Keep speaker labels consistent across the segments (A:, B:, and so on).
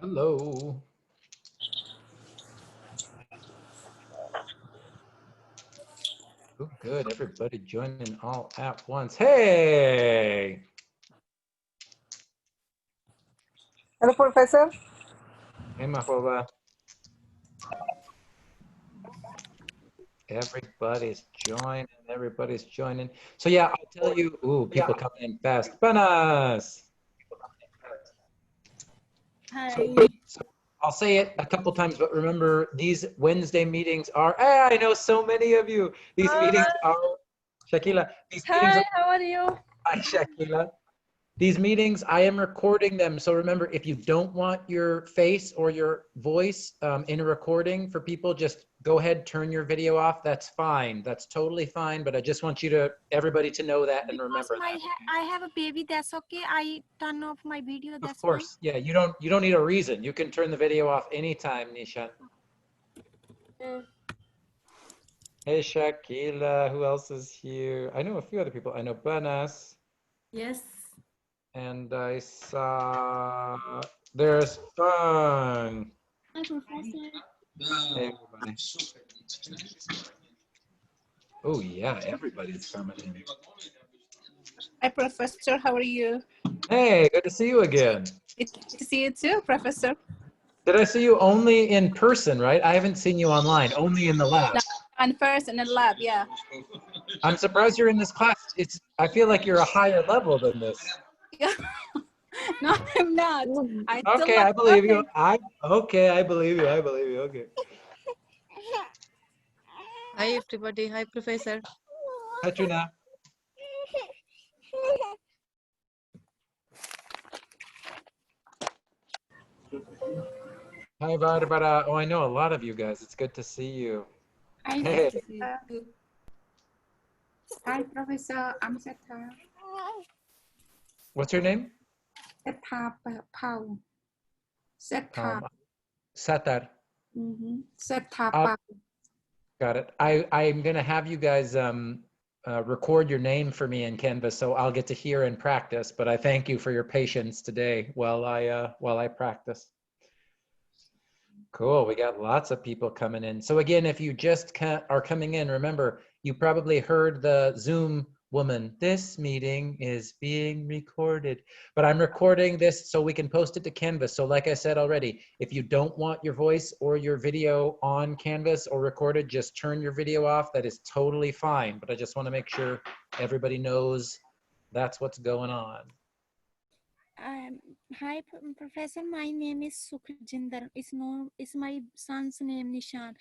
A: Hello. Oh, good. Everybody joining all at once. Hey.
B: Hello, Professor.
A: Hey, Mahova. Everybody's joining. Everybody's joining. So yeah, I'll tell you. Ooh, people coming in fast. Banas.
C: Hi.
A: So I'll say it a couple times, but remember, these Wednesday meetings are. Hey, I know so many of you. These meetings are. Shakila. These meetings
C: Hi,
A: are.
C: how are you?
A: Hi, Shakila. These meetings, I am recording them. So remember, if you don't want your face or your voice in a recording for people, just go ahead, turn your video off. That's fine. That's totally fine. But I just want you to, everybody to know that and remember that.
D: I have a baby, that's okay. I turn off my video, that's
A: Of course. Yeah, you don't need a reason. You can turn the video off anytime, Nishan. Hey, Shakila. Who else is here? I know a few other people. I know Banas.
C: Yes.
A: And I saw there's Fun.
C: Hi, Professor.
A: Hey, everybody. Oh, yeah, everybody's coming in.
B: Hi, Professor. How are you?
A: Hey, good to see you again.
B: Good to see you too, Professor.
A: Did I see you only in person, right? I haven't seen you online, only in the lab.
B: No, on first in the lab, yeah.
A: I'm surprised you're in this class. I feel like you're a higher level than this.
B: No, I'm not.
A: Okay, I believe you. Okay, I believe you. I believe you. Okay.
E: Hi everybody. Hi Professor.
A: Hi, Trina. Hi, Barbara. Oh, I know a lot of you guys. It's good to see you. Hey.
F: Hi, Professor. I'm Setha.
A: What's your name?
F: Setha Pau. Setha.
A: Satar.
F: Setha Pau.
A: Got it. I'm going to have you guys record your name for me in Canvas, so I'll get to hear and practice. But I thank you for your patience today while I practice. Cool. We got lots of people coming in. So again, if you just are coming in, remember, you probably heard the Zoom woman. This meeting is being recorded, but I'm recording this so we can post it to Canvas. So like I said already, if you don't want your voice or your video on Canvas or recorded, just turn your video off. That is totally fine. But I just want to make sure everybody knows that's what's going on.
D: Hi, Professor. My name is Sukhjinder. It's my son's name, Nishan.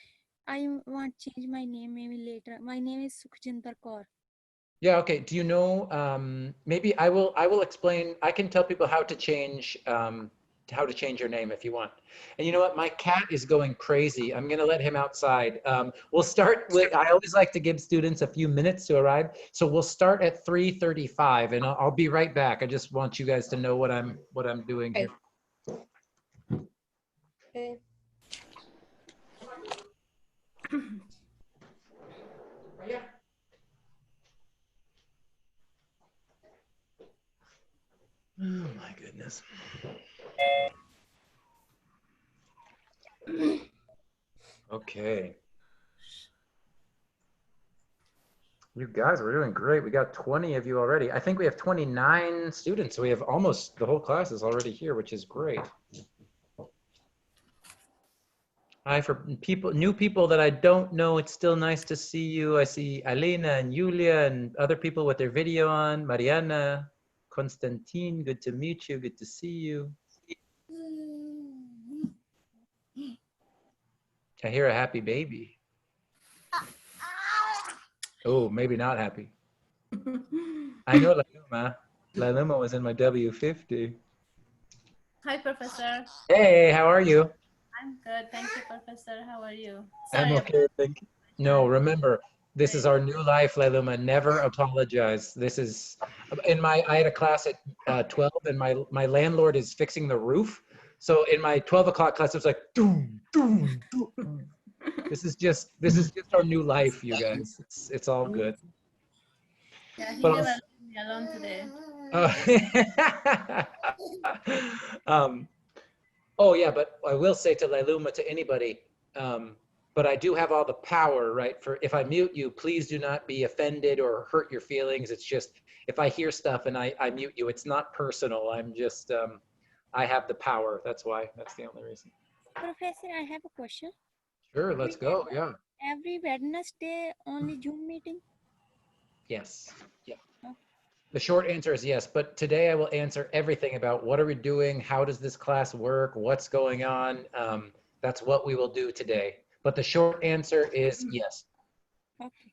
D: I want to change my name maybe later. My name is Sukhjinder Kaur.
A: Yeah, okay. Do you know, maybe I will explain, I can tell people how to change your name if you want. And you know what, my cat is going crazy. I'm gonna let him outside. We'll start with, I always like to give students a few minutes to arrive. So we'll start at 3:35 and I'll be right back. I just want you guys to know what I'm doing here.
B: Okay.
A: Oh my goodness. Okay. You guys, we're doing great. We got 20 of you already. I think we have 29 students. So we have almost the whole class is already here, which is great. Hi, for new people that I don't know, it's still nice to see you. I see Alena and Yulia and other people with their video on. Mariana, Konstantin, good to meet you. Good to see you. I hear a happy baby. Oh, maybe not happy. I know Laluma. Laluma was in my W50.
C: Hi, Professor.
A: Hey, how are you?
C: I'm good. Thank you, Professor. How are you? Sorry
A: I'm okay, thank you. No, remember, this is our new life, Laluma. Never apologize. This is, I had a class at 12 and my landlord is fixing the roof. So in my 12 o'clock class, it was like, doom, doom, doom. This is just our new life, you guys. It's all good.
C: Yeah, he
A: But
C: never left me alone today.
A: Oh yeah, but I will say to Lailuma, to anybody, but I do have all the power, right? For if I mute you, please do not be offended or hurt your feelings. It's just if I hear stuff and I mute you, it's not personal. I'm just I have the power. That's why. That's the only reason.
D: Professor, I have a question.
A: Sure, let's go. Yeah.
D: Every Wednesday only Zoom meeting?
A: Yes. Yeah.
D: Okay.
A: The short answer is yes, but today I will answer everything about what are we doing, how does this class work, what's going on. That's what we will do today. But the short answer is yes.
D: Okay.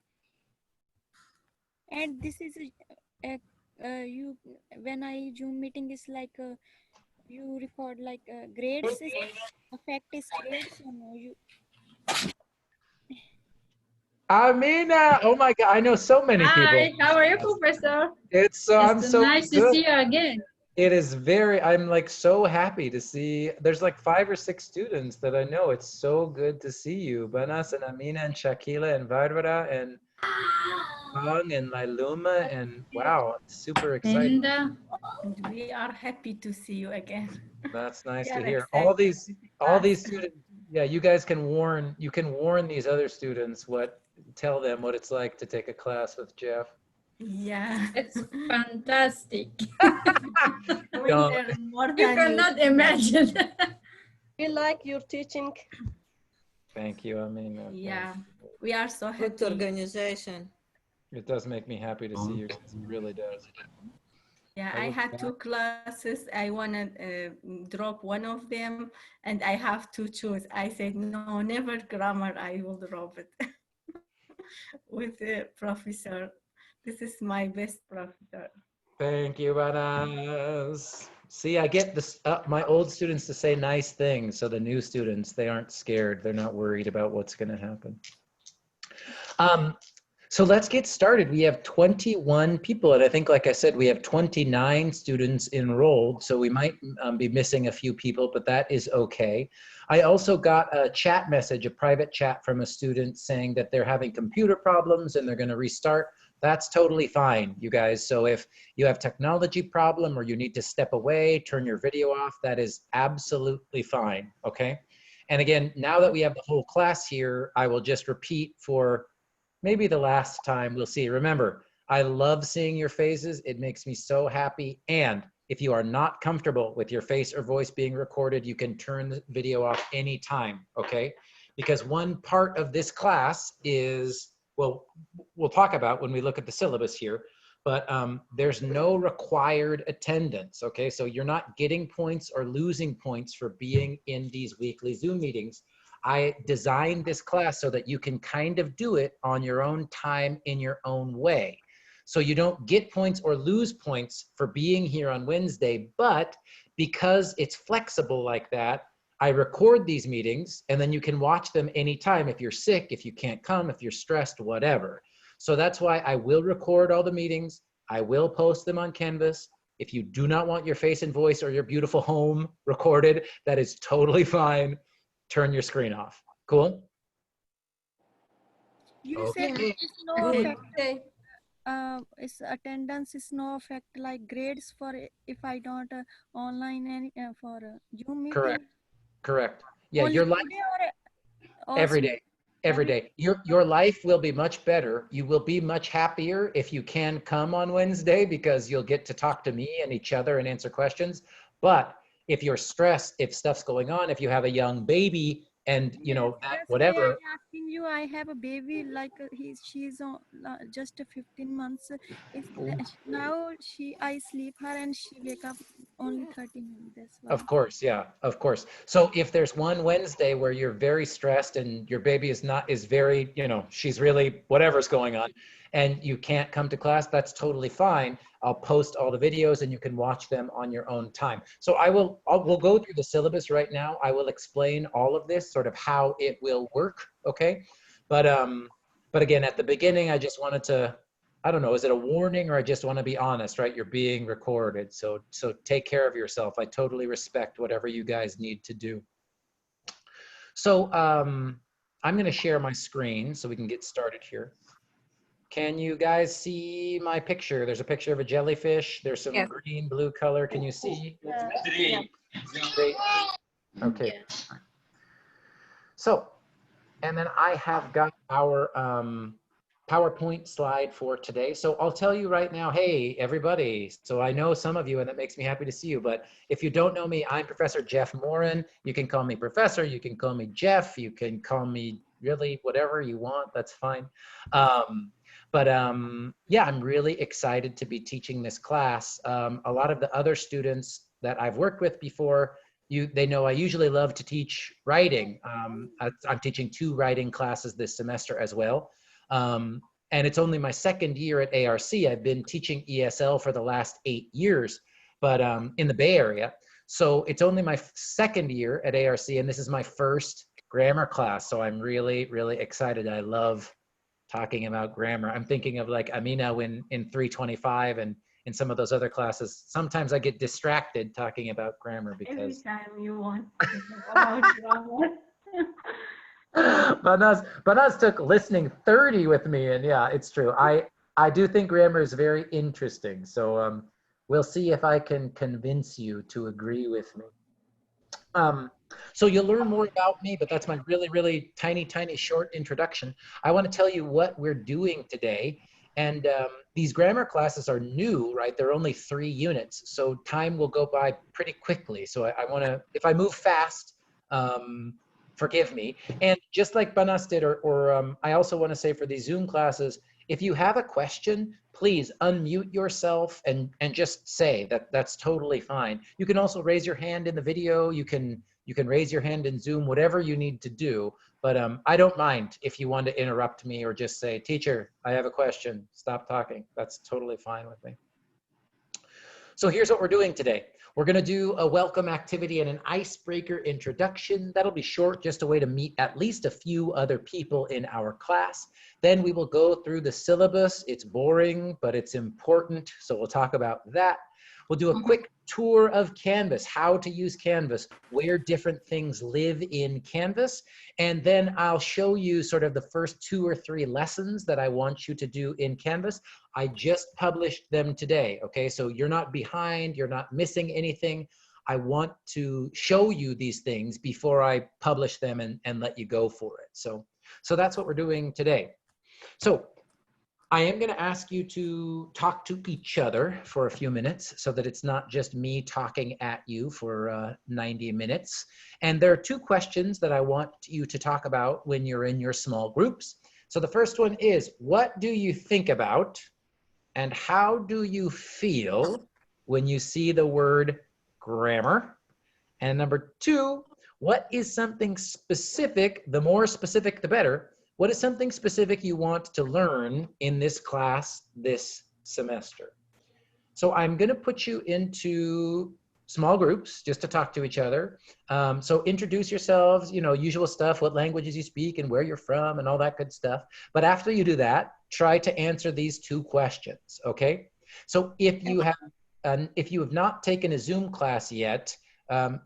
D: And this is you when I Zoom meeting is like you record like grades is affect is grades or no you
A: Amina, oh my God, I know so many people.
G: Hi, how are you, Professor?
A: It's so I'm
G: It's
A: so
G: nice to
A: good.
G: see you again.
A: It is very, I'm like so happy to see, there's like 5 or 6 students that I know. It's so good to see you. Banas and Amina and Shakila and Barbara and Hong and Lailuma and wow, it's super exciting.
G: And
C: And we are happy to see you again.
A: That's nice
C: We
A: to
C: are
A: hear.
C: excited to
A: All
C: class.
A: these students, yeah, you guys can warn these other students tell them what it's like to take a class with Jeff.
C: Yeah.
G: it's fantastic.
C: We
A: Don't.
C: learn more
G: You
C: than
G: cannot imagine.
H: We like your teaching.
A: Thank you, Amina.
C: Yeah, we are so
E: Good
C: happy.
E: organization.
A: It does make me happy to see you guys. It really does.
C: Yeah,
A: I
C: I
A: look
C: had
A: back-
C: 2 classes. I want to drop one of them and I have to choose. I said, no, never grammar. I will drop it with the professor. This is my best professor.
A: Thank you, Banas. See, I get this, my old students to say nice things, so the new students, they aren't scared. They're not worried about what's going to happen. So let's get started. We have 21 people, and I think, like I said, we have 29 students enrolled, so we might be missing a few people, but that is okay. I also got a chat message, a private chat from a student saying that they're having computer problems and they're going to restart. That's totally fine, you guys. So if you have technology problem or you need to step away, turn your video off, that is absolutely fine, okay? And again, now that we have the whole class here, I will just repeat for maybe the last time. We'll see. Remember, I love seeing your faces. It makes me so happy. And if you are not comfortable with your face or voice being recorded, you can turn the video off anytime, okay? Because one part of this class is, well, we'll talk about when we look at the syllabus here, but there's no required attendance, okay? So you're not getting points or losing points for being in these weekly Zoom meetings. I designed this class so that you can kind of do it on your own time in your own way. So you don't get points or lose points for being here on Wednesday, but because it's flexible like that, I record these meetings and then you can watch them anytime if you're sick, if you can't come, if you're stressed, whatever. So that's why I will record all the meetings. I will post them on Canvas. If you do not want your face and voice or your beautiful home recorded, that is totally fine. Turn your screen off. Cool?
D: you said
A: Okay.
D: it's no
E: Good.
D: effect
E: Okay.
D: it's attendance is no effect like grades for if I don't online any for Zoom meeting.
A: Correct. Correct. Yeah,
D: Only
A: your life
D: today or
A: every
D: also
A: day. Every day. Your life will be much better. You will be much happier if you can come on Wednesday because you'll get to talk to me and each other and answer questions. But if you're stressed, if stuff's going on, if you have a young baby and you know that
D: that's
A: whatever.
D: why I'm asking you. I have a baby like she's on just 15 months. Now I sleep her and she wake up only 30 minutes. That's why.
A: Of course, yeah, of course. So if there's one Wednesday where you're very stressed and your baby is very, you know, she's really whatever's going on and you can't come to class, that's totally fine. I'll post all the videos and you can watch them on your own time. So we'll go through the syllabus right now. I will explain all of this, sort of how it will work, okay? But again, at the beginning, I just wanted to, I don't know, is it a warning or I just want to be honest, right? You're being recorded. So take care of yourself. I totally respect whatever you guys need to do. So I'm going to share my screen so we can get started here. Can you guys see my picture? There's a picture of a jellyfish. There's some
F: Yes.
A: green, blue color. Can you see?
H: Yeah.
A: Great. Okay.
G: Yeah.
A: So, and then I have got our PowerPoint slide for today. So I'll tell you right now, hey, everybody. So I know some of you, and that makes me happy to see you. But if you don't know me, I'm Professor Jeff Morin. You can call me Professor. You can call me Jeff. You can call me really whatever you want. That's fine. Yeah, I'm really excited to be teaching this class. A lot of the other students that I've worked with before, they know I usually love to teach writing. I'm teaching 2 writing classes this semester as well. And it's only my 2nd year at ARC. I've been teaching ESL for the last 8 years, but in the Bay Area. So it's only my 2nd year at ARC, and this is my 1st grammar class. So I'm really, really excited. I love talking about grammar. I'm thinking of like Amina in 325 and in some of those other classes. Sometimes I get distracted talking about grammar
C: Every
A: because
C: time you want to talk about grammar.
A: Banaz took listening 30 with me, and yeah, it's true. I do think grammar is very interesting. So we'll see if I can convince you to agree with me. So you'll learn more about me, but that's my really, really tiny, tiny short introduction. I want to tell you what we're doing today. And these grammar classes are new, right? They're only 3 units, so time will go by pretty quickly. So I want to, if I move fast, forgive me. And just like Banas did, or I also want to say for these Zoom classes, if you have a question, please unmute yourself and just say that. That's totally fine. You can also raise your hand in the video. You can raise your hand in Zoom, whatever you need to do. But I don't mind if you want to interrupt me or just say, teacher, I have a question. Stop talking. That's totally fine with me. So here's what we're doing today. We're going to do a welcome activity and an icebreaker introduction. That'll be short, just a way to meet at least a few other people in our class. Then we will go through the syllabus. It's boring, but it's important. So we'll talk about that. We'll do a quick tour of Canvas, how to use Canvas, where different things live in Canvas. And then I'll show you sort of the first 2 or 3 lessons that I want you to do in Canvas. I just published them today, okay? So you're not behind, you're not missing anything. I want to show you these things before I publish them and let you go for it. So that's what we're doing today. So I am going to ask you to talk to each other for a few minutes so that it's not just me talking at you for 90 minutes. And there are 2 questions that I want you to talk about when you're in your small groups. So the first one is, what do you think about and how do you feel when you see the word grammar? And number 2, what is something specific, the more specific the better, what is something specific you want to learn in this class this semester? So I'm going to put you into small groups just to talk to each other. So introduce yourselves, you know, usual stuff, what languages you speak and where you're from and all that good stuff. But after you do that, try to answer these 2 questions, okay? So if you have not taken a Zoom class yet,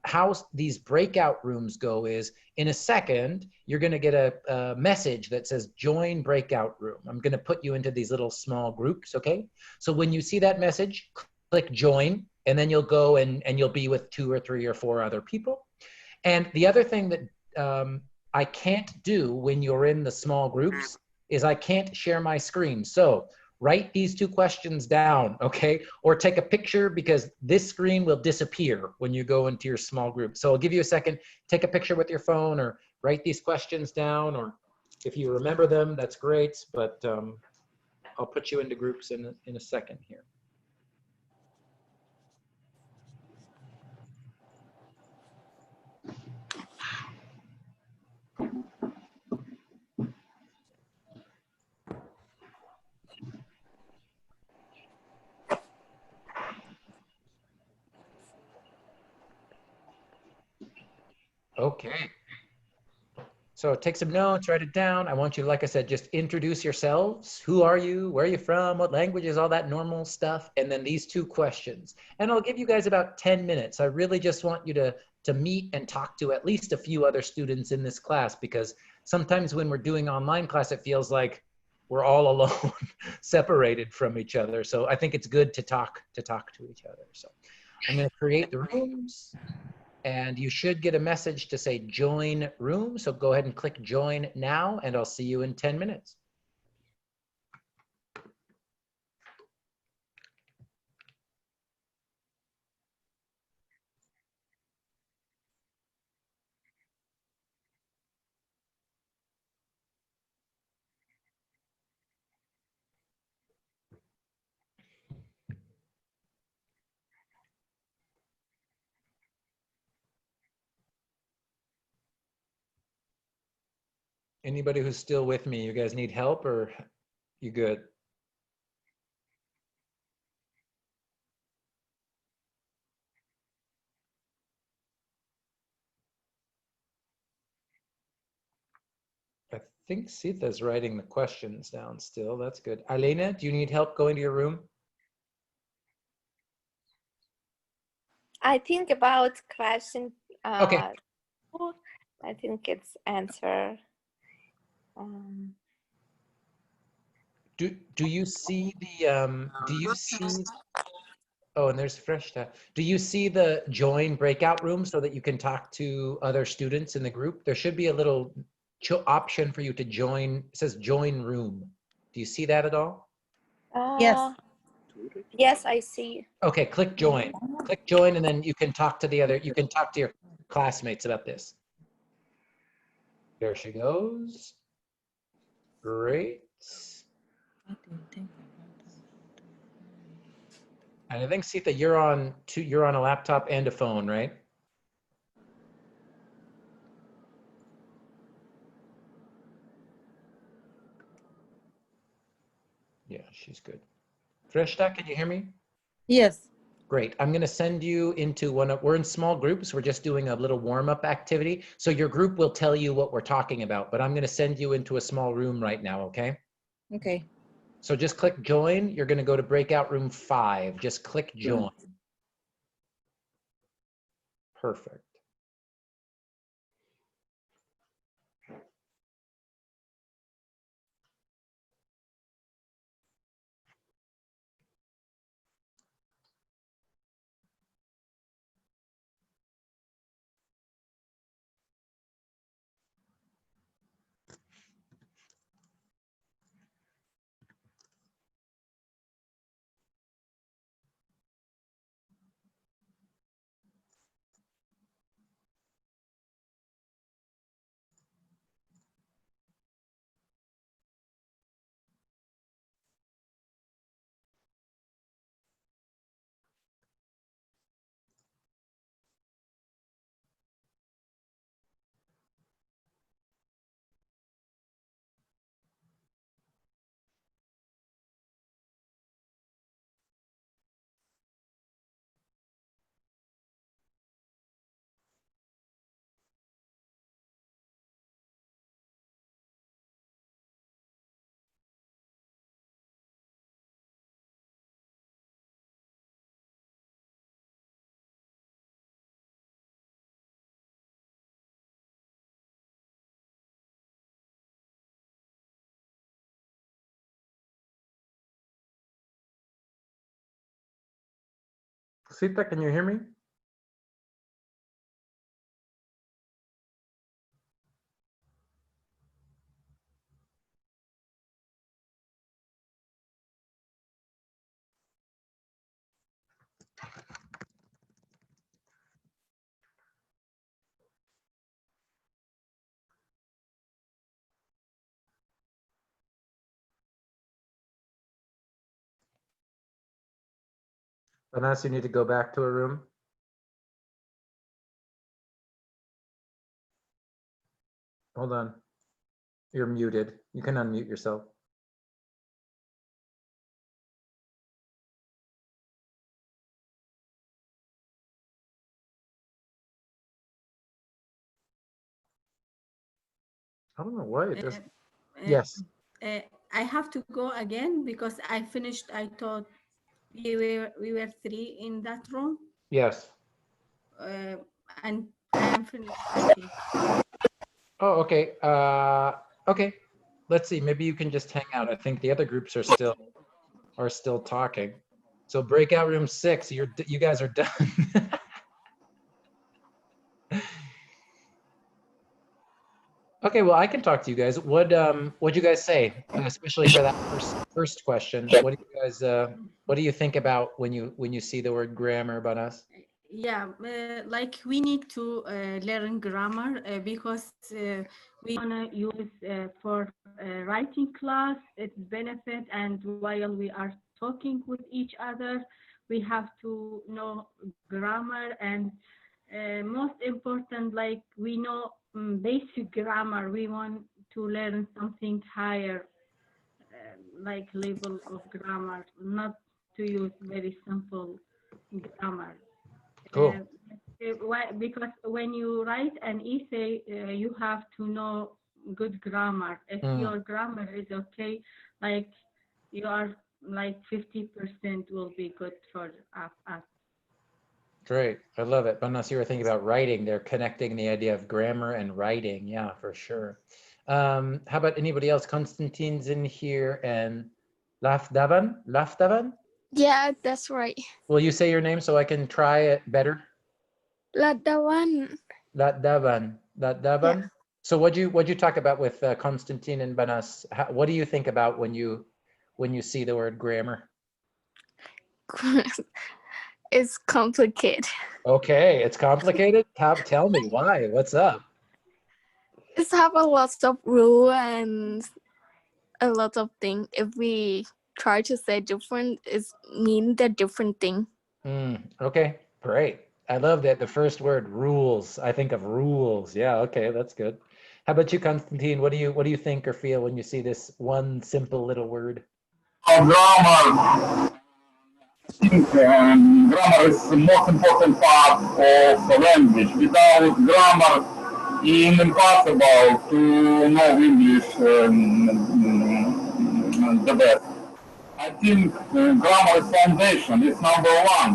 A: how these breakout rooms go is, in a second, you're going to get a message that says join breakout room. I'm going to put you into these little small groups, okay? So when you see that message, click join, and then you'll go and you'll be with 2 or 3 or 4 other people. And the other thing that I can't do when you're in the small groups is I can't share my screen. So write these 2 questions down, okay? Or take a picture, because this screen will disappear when you go into your small group. So I'll give you a second, take a picture with your phone or write these questions down, or if you remember them, that's great, but I'll put you into groups in a second here. Okay. So take some notes, write it down. I want you, like I said, just introduce yourselves. Who are you? Where are you from? What languages? All that normal stuff. And then these 2 questions. And I'll give you guys about 10 minutes. I really just want you to meet and talk to at least a few other students in this class, because sometimes when we're doing online class, it feels like we're all alone, separated from each other. So I think it's good to talk to each other. So I'm going to create the rooms. And you should get a message to say join room. So go ahead and click join now, and I'll see you in 10 minutes. Anybody who's still with me, you guys need help or you good? I think Sita's writing the questions down still. That's good. Elena, do you need help going to your room?
I: I think about question.
A: Okay.
I: I think it's answer.
A: Do you see the do you see, oh, and there's fresh stuff. Do you see the join breakout room so that you can talk to other students in the group? There should be a little option for you to join. It says join room. Do you see that at all?
I: Yes. Yes, I see.
A: Okay, click join. Click join, and then you can talk to the other, you can talk to your classmates about this. There she goes. Great. And I think, Sita, you're on a laptop and a phone, right? Yeah, she's good. Freshta, can you hear me?
E: Yes.
A: Great. I'm going to send you into we're in small groups. We're just doing a little warm-up activity. So your group will tell you what we're talking about, but I'm going to send you into a small room right now, okay?
E: Okay.
A: So just click join. You're going to go to breakout room 5. Just click join. Perfect. Sita, can you hear me? Unless you need to go back to a room. Hold on. You're muted. You can unmute yourself. I don't know why it doesn't. Yes.
C: I have to go again because I finished. I thought we were 3 in that room,
A: Yes.
C: and I am finished. Okay.
A: Oh, okay. Okay. Let's see. Maybe you can just hang out. I think the other groups are still talking. So breakout room 6. You guys are done. Okay, well, I can talk to you guys. What'd you guys say, especially for that first question? What do you think about when you see the word grammar, Banas?
C: Yeah, like we need to learn grammar because we wanna use for writing class its benefit, and while we are talking with each other, we have to know grammar, and most important, like we know basic grammar. We want to learn something higher, like level of grammar, not to use very simple grammar.
A: Cool.
C: Because when you write an essay, you have to know good grammar. If your grammar is okay, like you are like 50% will be good for us.
A: Great. I love it. Banas, you were thinking about writing. They're connecting the idea of grammar and writing. Yeah, for sure. How about anybody else? Konstantin's in here and Lafdavan? Lafdavan?
J: Yeah, that's right.
A: Will you say your name so I can try it better?
J: Ladawan.
A: Ladavan. Ladavan?
J: Yeah.
A: So what'd you talk about with Konstantin and Banas? What do you think about when you see the word grammar?
J: It's complicated.
A: Okay, it's complicated. Tell me why. What's up?
J: It's have a lot of rule and a lot of things. If we try to say different, it mean the different thing.
A: Okay, great. I love that the first word, rules. I think of rules. Yeah, okay, that's good. How about you, Konstantin? What do you think or feel when you see this one simple little word?
K: Grammar. I think grammar is the most important part of the language. Without grammar, it's impossible to know English the best. I think grammar is foundation. It's number one.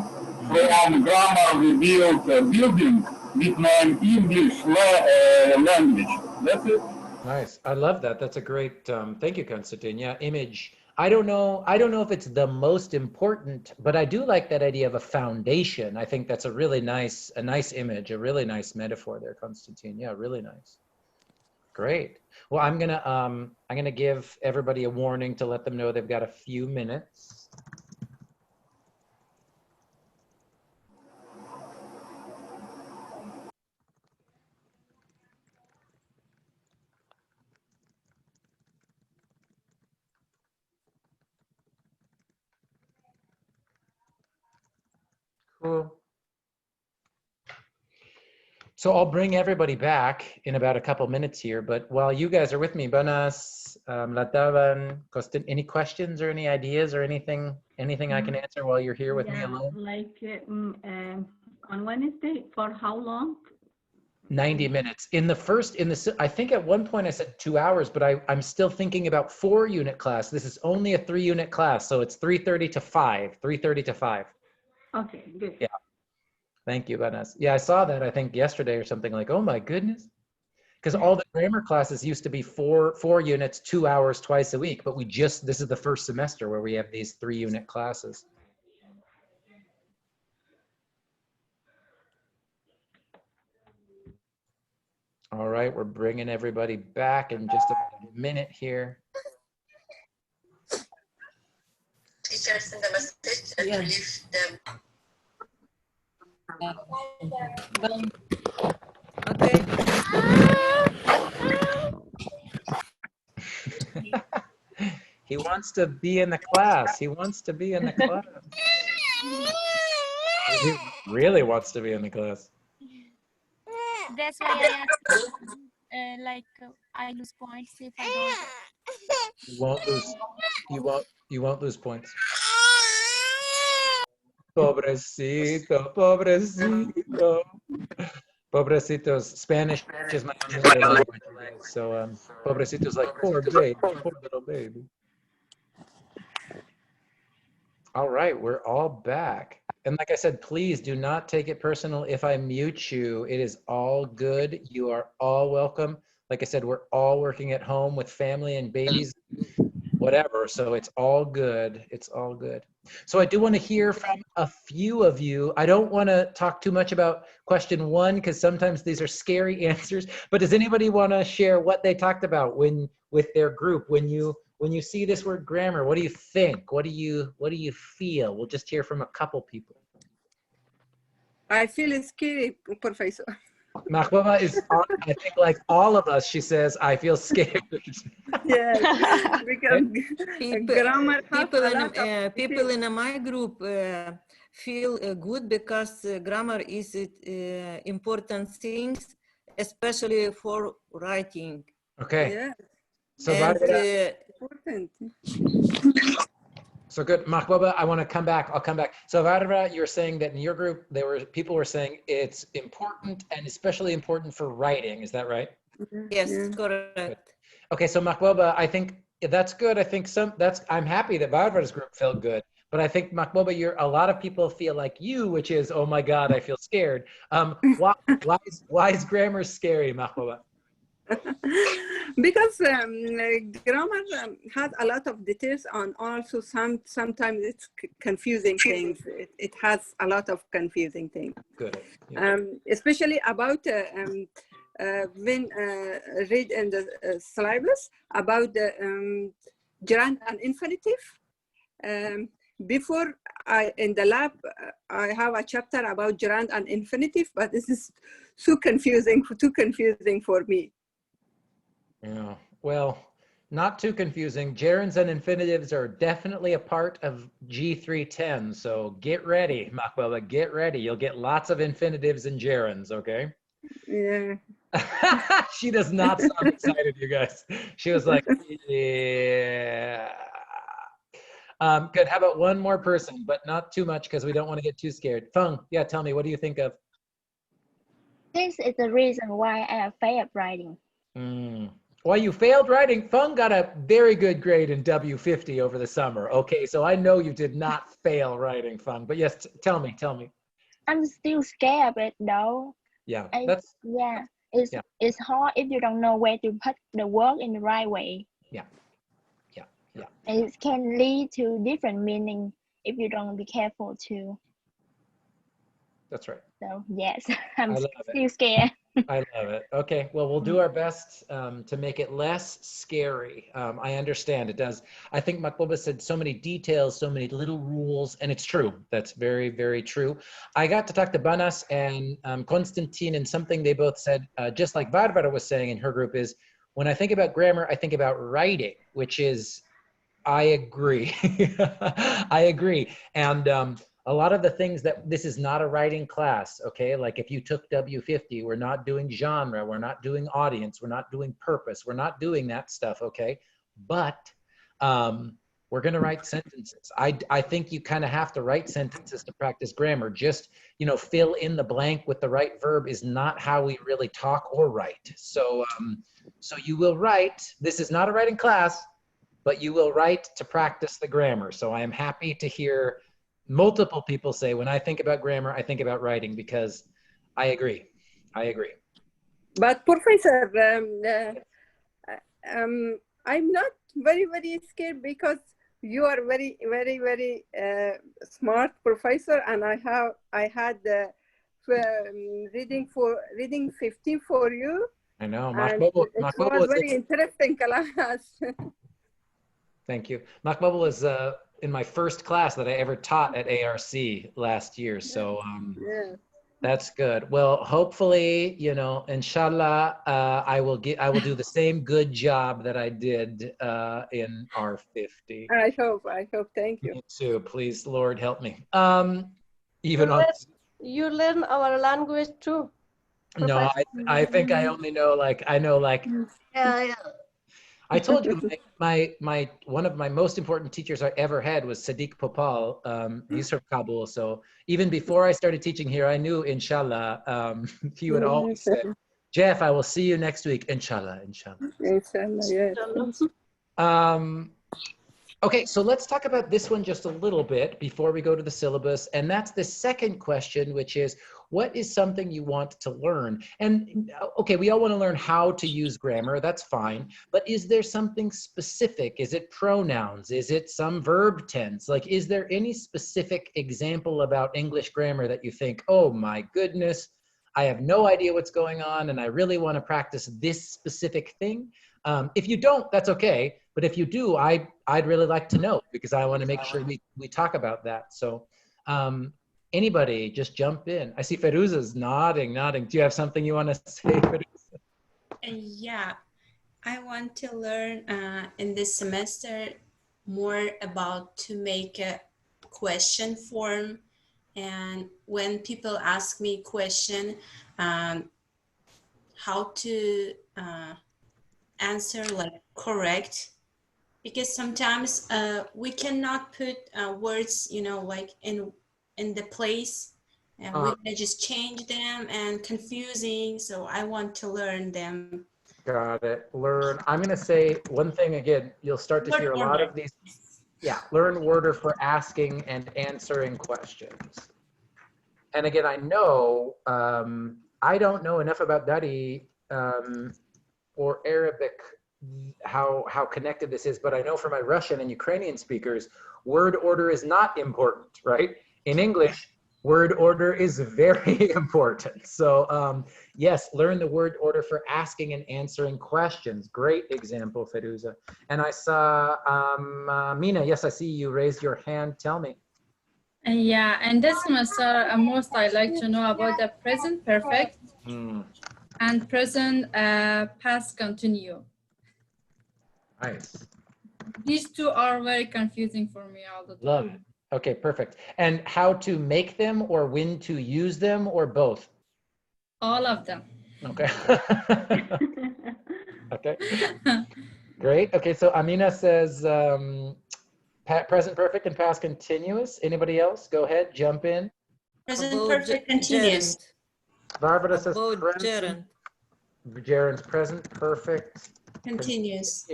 K: From grammar we build a building with name English language. That's it.
A: Nice. I love that. That's a great, thank you, Konstantin. Yeah, image. I don't know if it's the most important, but I do like that idea of a foundation. I think that's a nice image, a really nice metaphor there, Konstantin. Yeah, really nice. Great. Well, I'm gonna give everybody a warning to let them know they've got a few minutes. Cool. So I'll bring everybody back in about a couple minutes here, but while you guys are with me, Banas, Latavan, Kostin, any questions or any ideas or anything I can answer while you're here with me alone?
C: Like on Wednesday, for how long?
A: 90 minutes. I think at one point I said 2 hours, but I'm still thinking about 4-unit class. This is only a 3-unit class, so it's 3:30 to 5, 3:30 to 5.
C: Okay, good.
A: Yeah. Thank you, Banas. Yeah, I saw that, I think yesterday or something, like, oh my goodness. Because all the grammar classes used to be 4 units, 2 hours twice a week, but this is the first semester where we have these 3-unit classes. All right, we're bringing everybody back in just a minute here.
L: Teachers in the message and leave them.
B: Okay.
A: He wants to be in the class. He wants to be in the class. He really wants to be in the class.
D: That's why I asked, I lose points if I don't.
A: You won't lose. You won't lose points. Pobrecito, pobrecito. Pobrecitos. Spanish is my other language, so pobrecito's like poor baby, poor little baby. All right, we're all back. And like I said, please do not take it personal if I mute you. It is all good. You are all welcome. Like I said, we're all working at home with family and babies. whatever. So it's all good. It's all good. So I do want to hear from a few of you. I don't want to talk too much about question one because sometimes these are scary answers. But does anybody want to share what they talked about when with their group when you see this word grammar? What do you think? What do you feel? We'll just hear from a couple people.
M: I feel scary, Professor.
A: Mahbuba is, I think, like all of us. She says, "I feel scared."
M: Yes, because grammar
N: people in my group feel good because grammar is important things, especially for writing.
A: Okay.
M: Yeah.
A: So
M: And, important.
A: So good, Mahbuba. I want to come back. I'll come back. So Barbara, you're saying that in your group people were saying it's important and especially important for writing. Is that right?
N: Yes, correct. Good.
A: Okay, so Mahbuba, I think that's good. I think I'm happy that Barbara's group felt good. But I think Mahbuba, a lot of people feel like you, which is, oh my God, I feel scared. Why is grammar scary, Mahbuba?
M: Because grammar has a lot of details and also sometimes it's confusing things. It has a lot of confusing things.
A: Good. Yeah.
M: Especially about when read in the syllabus about the gerund and infinitive. Before in the lab, I have a chapter about gerund and infinitive, but this is too confusing for me.
A: Yeah, well, not too confusing. Gerunds and infinitives are definitely a part of G310. So get ready, Mahbuba, get ready. You'll get lots of infinitives and gerunds, okay?
M: Yeah.
A: She does not sound excited, you guys. She was like, yeah. Good. How about one more person, but not too much because we don't want to get too scared. Feng, yeah, tell me, what do you think of?
O: This is the reason why I failed writing.
A: Why you failed writing? Feng got a very good grade in W50 over the summer. Okay, so I know you did not fail writing, Feng. But yes, tell me.
O: I'm still scared of it though.
A: Yeah,
O: it's hard if you don't know where to put the word in the right way.
A: Yeah.
O: It can lead to different meaning if you don't be careful too.
A: That's right.
O: So yes, I'm
A: still
O: scared.
A: I love it. Okay, well, we'll do our best to make it less scary. I understand it does. I think Mahbuba said so many details, so many little rules, and it's true. That's very, very true. I got to talk to Banas and Konstantin, and something they both said, just like Barbara was saying in her group, is when I think about grammar, I think about writing, which is, I agree. I agree. And a lot of the things that this is not a writing class, okay? Like if you took W50, we're not doing genre, we're not doing audience, we're not doing purpose, we're not doing that stuff, okay? But we're gonna write sentences. I think you kind of have to write sentences to practice grammar. Just, fill in the blank with the right verb is not how we really talk or write. So, so you will write, this is not a writing class, but you will write to practice the grammar. So I am happy to hear multiple people say, when I think about grammar, I think about writing, because I agree.
M: But Professor, I'm not very, very scared because you are very, very, very smart professor, and I had reading 15 for you.
A: I know.
M: It was very interesting class.
A: Thank you. Mahbuba was in my first class that I ever taught at ARC last year. So that's good. Well, hopefully, inshallah, I will do the same good job that I did in R50.
M: I hope. Thank you.
A: Me too. Please, Lord, help me.
H: You learn our language too.
A: No, I think I only know
H: Yeah.
A: I told you one of my most important teachers I ever had was Sadiq Popal. He's from Kabul. So even before I started teaching here, I knew, inshallah, he would always say, Jeff, I will see you next week. Inshallah.
M: Inshallah, yes.
A: Okay, so let's talk about this one just a little bit before we go to the syllabus. And that's the second question, which is, what is something you want to learn? And okay, we all want to learn how to use grammar, that's fine, but is there something specific? Is it pronouns? Is it some verb tense? Like, is there any specific example about English grammar that you think, oh my goodness, I have no idea what's going on and I really want to practice this specific thing? If you don't, that's okay. But if you do, I'd really like to know, because I want to make sure we talk about that. So anybody, just jump in. I see Feruza's nodding. Do you have something you want to say, Feruza?
P: Yeah, I want to learn in this semester more about to make a question form. And when people ask me question, how to answer like correct, because sometimes we cannot put words, you know, like in the place, and we're gonna just change them and confusing. So I want to learn them.
A: Got it. Learn. I'm going to say one thing again. You'll start to hear a lot of these. Yeah, learn order for asking and answering questions. And again, I know I don't know enough about Dari or Arabic, how connected this is, but I know for my Russian and Ukrainian speakers, word order is not important, right? In English, word order is very important. So yes, learn the word order for asking and answering questions. Great example, Feruza. And I saw Mina, yes, I see you raised your hand. Tell me.
G: Yeah, and this semester, most I like to know about the present perfect and present past continue.
A: Nice.
G: These two are very confusing for me all the time.
A: Love it. Okay, perfect. And how to make them or when to use them or both?
G: All of them.
A: Okay. Okay. Great. Okay, so Amina says present perfect and past continuous. Anybody else? Go ahead, jump in.
P: Present perfect continuous.
A: Barbara says present. Jaren's present perfect
P: Continuous.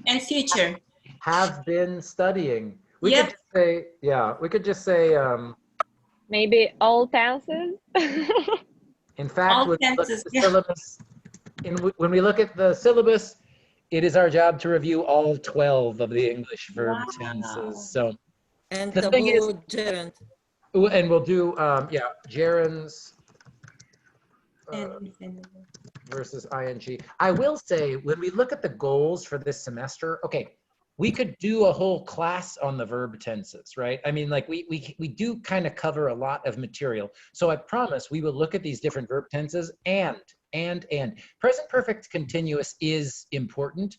A: And
P: future.
A: Have been studying. We could just say, yeah, we could just say
Q: maybe all tenses.
A: In fact, when we look at the syllabus, when we look at the syllabus, it is our job to review all 12 of the English verb tenses. So
N: and
A: the thing is,
N: gerund.
A: And we'll do, yeah, gerunds versus ing. I will say, when we look at the goals for this semester, okay, we could do a whole class on the verb tenses, right? I mean, like we do kind of cover a lot of material. So I promise we will look at these different verb tenses and. Present perfect continuous is important,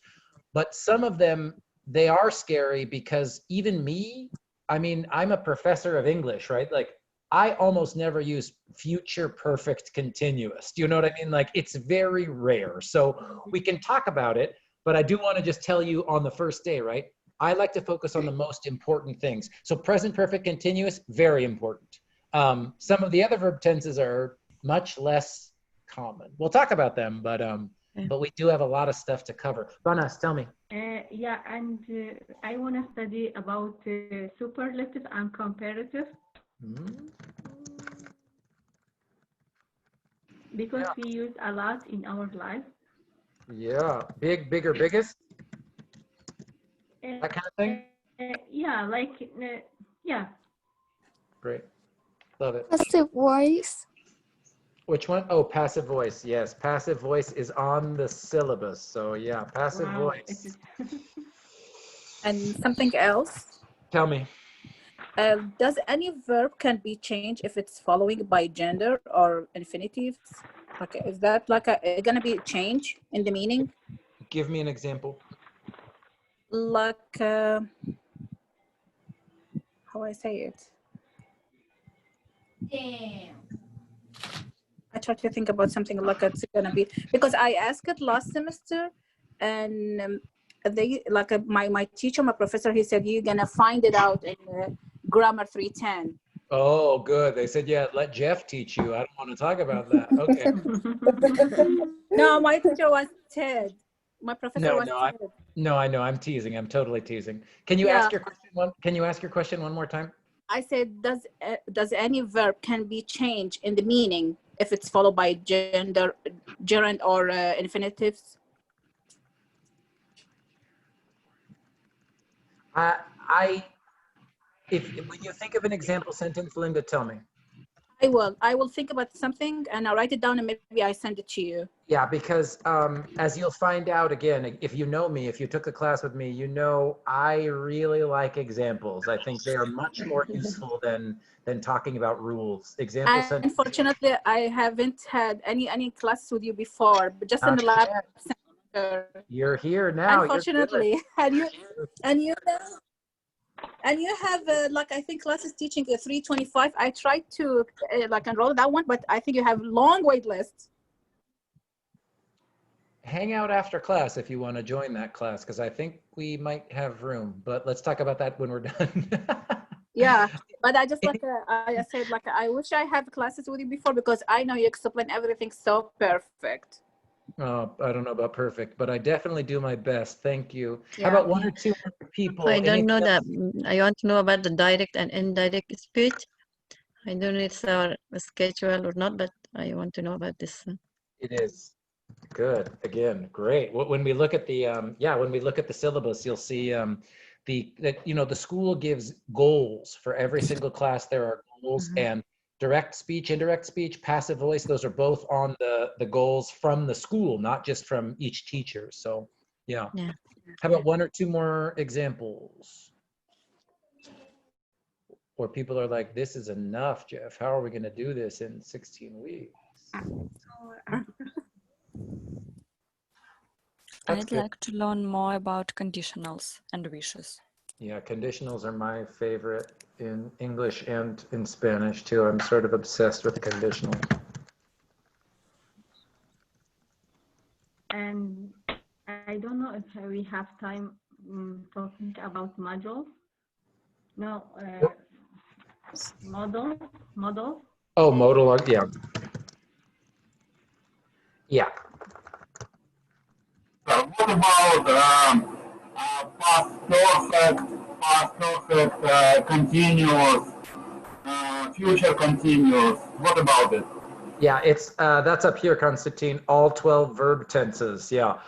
A: but some of them, they are scary because even me, I mean, I'm a professor of English, right? Like I almost never use future perfect continuous. Do you know what I mean? Like it's very rare. So we can talk about it, but I do want to just tell you on the first day, right? I like to focus on the most important things. So present perfect continuous, very important. Some of the other verb tenses are much less common. We'll talk about them, but we do have a lot of stuff to cover. Banas, tell me.
R: Yeah, and I want to study about superlative and comparative. Because we use a lot in our life.
A: Yeah, big, bigger, biggest? That kind of thing?
R: Yeah, like, yeah.
A: Great. Love it.
J: Passive voice.
A: Which one? Oh, passive voice. Yes, passive voice is on the syllabus. So yeah, passive voice.
S: And something else.
A: Tell me.
S: Does any verb can be changed if it's following by gender or infinitives? Okay, is that like gonna be a change in the meaning?
A: Give me an example.
S: Like, how I say it?
G: Damn.
S: I try to think about something like it's gonna be, because I asked it last semester, and they like my teacher, my professor, he said you're gonna find it out in grammar 310.
A: Oh, good. They said, yeah, let Jeff teach you. I don't want to talk about that. Okay.
S: No, my teacher was Ted. My professor was Ted.
A: No, I know. I'm teasing. I'm totally teasing. Can you ask your question one? Can you ask your question one more time?
S: I said, does any verb can be changed in the meaning if it's followed by gerund or infinitives?
A: When you think of an example sentence, Linda, tell me.
S: I will think about something and I'll write it down and maybe I send it to you.
A: Yeah, because as you'll find out again, if you know me, if you took a class with me, you know I really like examples. I think they are much more useful than talking about rules. Example sentences.
S: Unfortunately, I haven't had any classes with you before, but just in the lab center.
A: You're here now.
S: Unfortunately, and you have like I think classes teaching 325. I tried to like enroll that one, but I think you have long wait lists.
A: Hang out after class if you want to join that class, because I think we might have room, but let's talk about that when we're done.
S: Yeah, but I just like I said, like I wish I had classes with you before because I know you explain everything so perfect.
A: Oh, I don't know about perfect, but I definitely do my best. Thank you.
S: Yeah.
A: How about one or two more people?
E: I don't know
A: Anything
E: that.
A: else?
E: I want to know about the direct and indirect speech. I don't know if it's our schedule or not, but I want to know about this.
A: It is. Good. Again, great. When we look at the when we look at the syllabus, you'll see the school gives goals for every single class. There are goals and direct speech, indirect speech, passive voice. Those are both on the goals from the school, not just from each teacher. So yeah. How about one or two more examples? Or people are like, this is enough, Jeff. How are we going to do this in 16 weeks?
T: I'd like to learn more about conditionals and wishes.
A: Yeah, conditionals are my favorite in English and in Spanish too. I'm sort of obsessed with conditional.
R: And I don't know if we have time talking about modules. No, model.
A: Oh, modal, yeah. Yeah.
K: What about past perfect, continuous, future continuous? What about it?
A: Yeah, it's that's up here, Constantine. All 12 verb tenses. Yeah,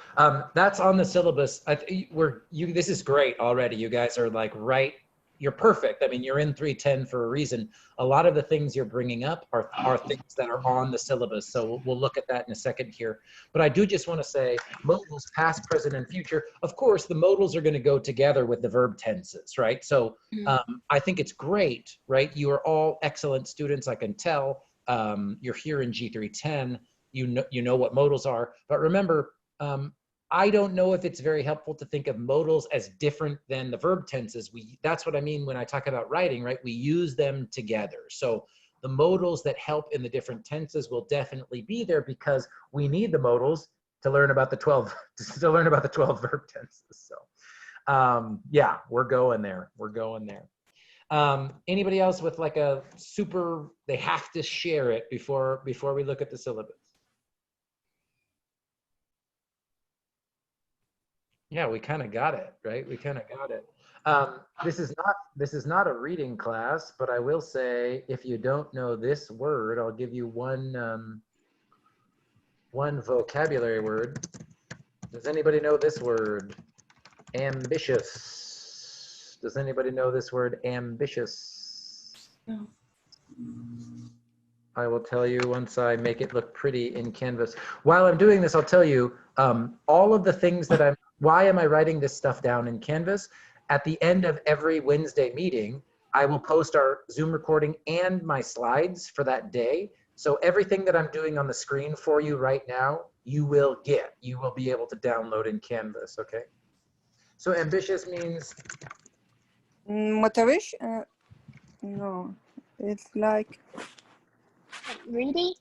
A: that's on the syllabus. This is great already. You guys are like right. You're perfect. I mean, you're in 310 for a reason. A lot of the things you're bringing up are things that are on the syllabus. So we'll look at that in a second here. But I do just want to say modals, past, present, and future. Of course, the modals are going to go together with the verb tenses, right? So I think it's great, right? You are all excellent students, I can tell. You're here in G310. You know what modals are. But remember, I don't know if it's very helpful to think of modals as different than the verb tenses. That's what I mean when I talk about writing, right? We use them together. So the modals that help in the different tenses will definitely be there because we need the modals to learn about the 12 verb tenses. So yeah, we're going there. We're going there. Anybody else with like a super, they have to share it before we look at the syllabus? Yeah, we kind of got it, right? We kind of got it. This is not a reading class, but I will say if you don't know this word, I'll give you one vocabulary word. Does anybody know this word? Ambitious. Does anybody know this word, ambitious?
P: No.
A: I will tell you once I make it look pretty in Canvas. While I'm doing this, I'll tell you all of the things that why am I writing this stuff down in Canvas? At the end of every Wednesday meeting, I will post our Zoom recording and my slides for that day. So everything that I'm doing on the screen for you right now, you will be able to download in Canvas, okay? So ambitious means?
S: Motivation? No, it's like.
O: Really?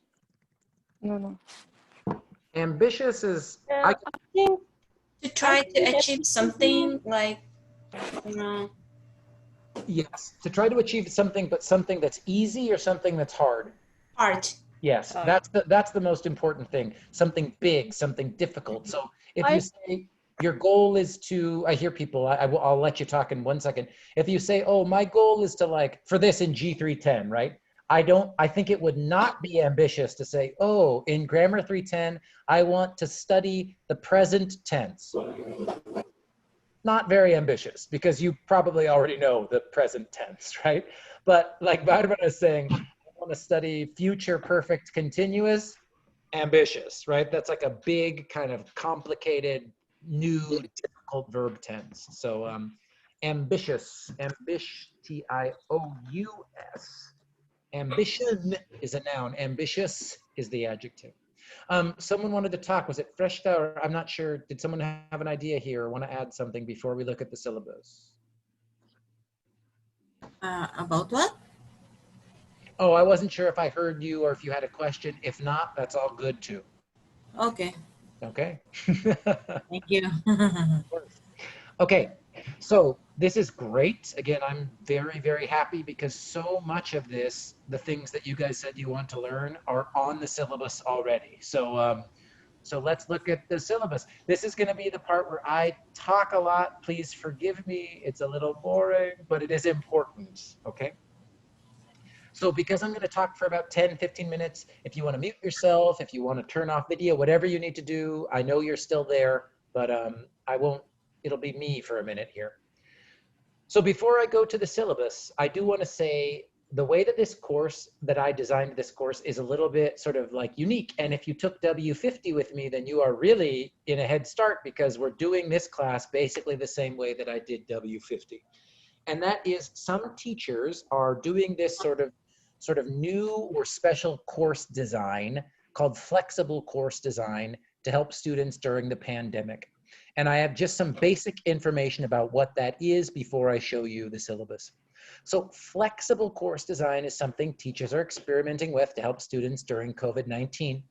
S: No.
A: Ambitious is.
P: I think to try to achieve something like.
A: Yes, to try to achieve something, but something that's easy or something that's hard.
P: Hard.
A: Yes, that's the most important thing. Something big, something difficult. So if you say your goal is to, I hear people, I'll let you talk in 1 second. If you say, oh, my goal is to like, for this in G310, right? I think it would not be ambitious to say, oh, in Grammar 310, I want to study the present tense. Not very ambitious, because you probably already know the present tense, right? But like Barbara is saying, I want to study future perfect continuous, ambitious, right? That's like a big kind of complicated, new, difficult verb tense. So ambitious, T-I-O-U-S. Ambition is a noun, ambitious is the adjective. Someone wanted to talk, was it Freshta, or I'm not sure, did someone have an idea here or want to add something before we look at the syllabus?
P: About what?
A: Oh, I wasn't sure if I heard you or if you had a question. If not, that's all good too.
P: Okay.
A: Okay.
P: Thank you.
A: Okay, so this is great. Again, I'm very, very happy because so much of this, the things that you guys said you want to learn, are on the syllabus already. So, so let's look at the syllabus. This is going to be the part where I talk a lot. Please forgive me. It's a little boring, but it is important, okay? So because I'm going to talk for about 10, 15 minutes, if you want to mute yourself, if you want to turn off video, whatever you need to do, I know you're still there, but I won't, it'll be me for a minute here. So before I go to the syllabus, I do want to say the way that this course, that I designed this course, is a little bit sort of like unique. And if you took W50 with me, then you are really in a head start, because we're doing this class basically the same way that I did W50. And that is, some teachers are doing this sort of new or special course design called flexible course design to help students during the pandemic. And I have just some basic information about what that is before I show you the syllabus. So flexible course design is something teachers are experimenting with to help students during COVID-19.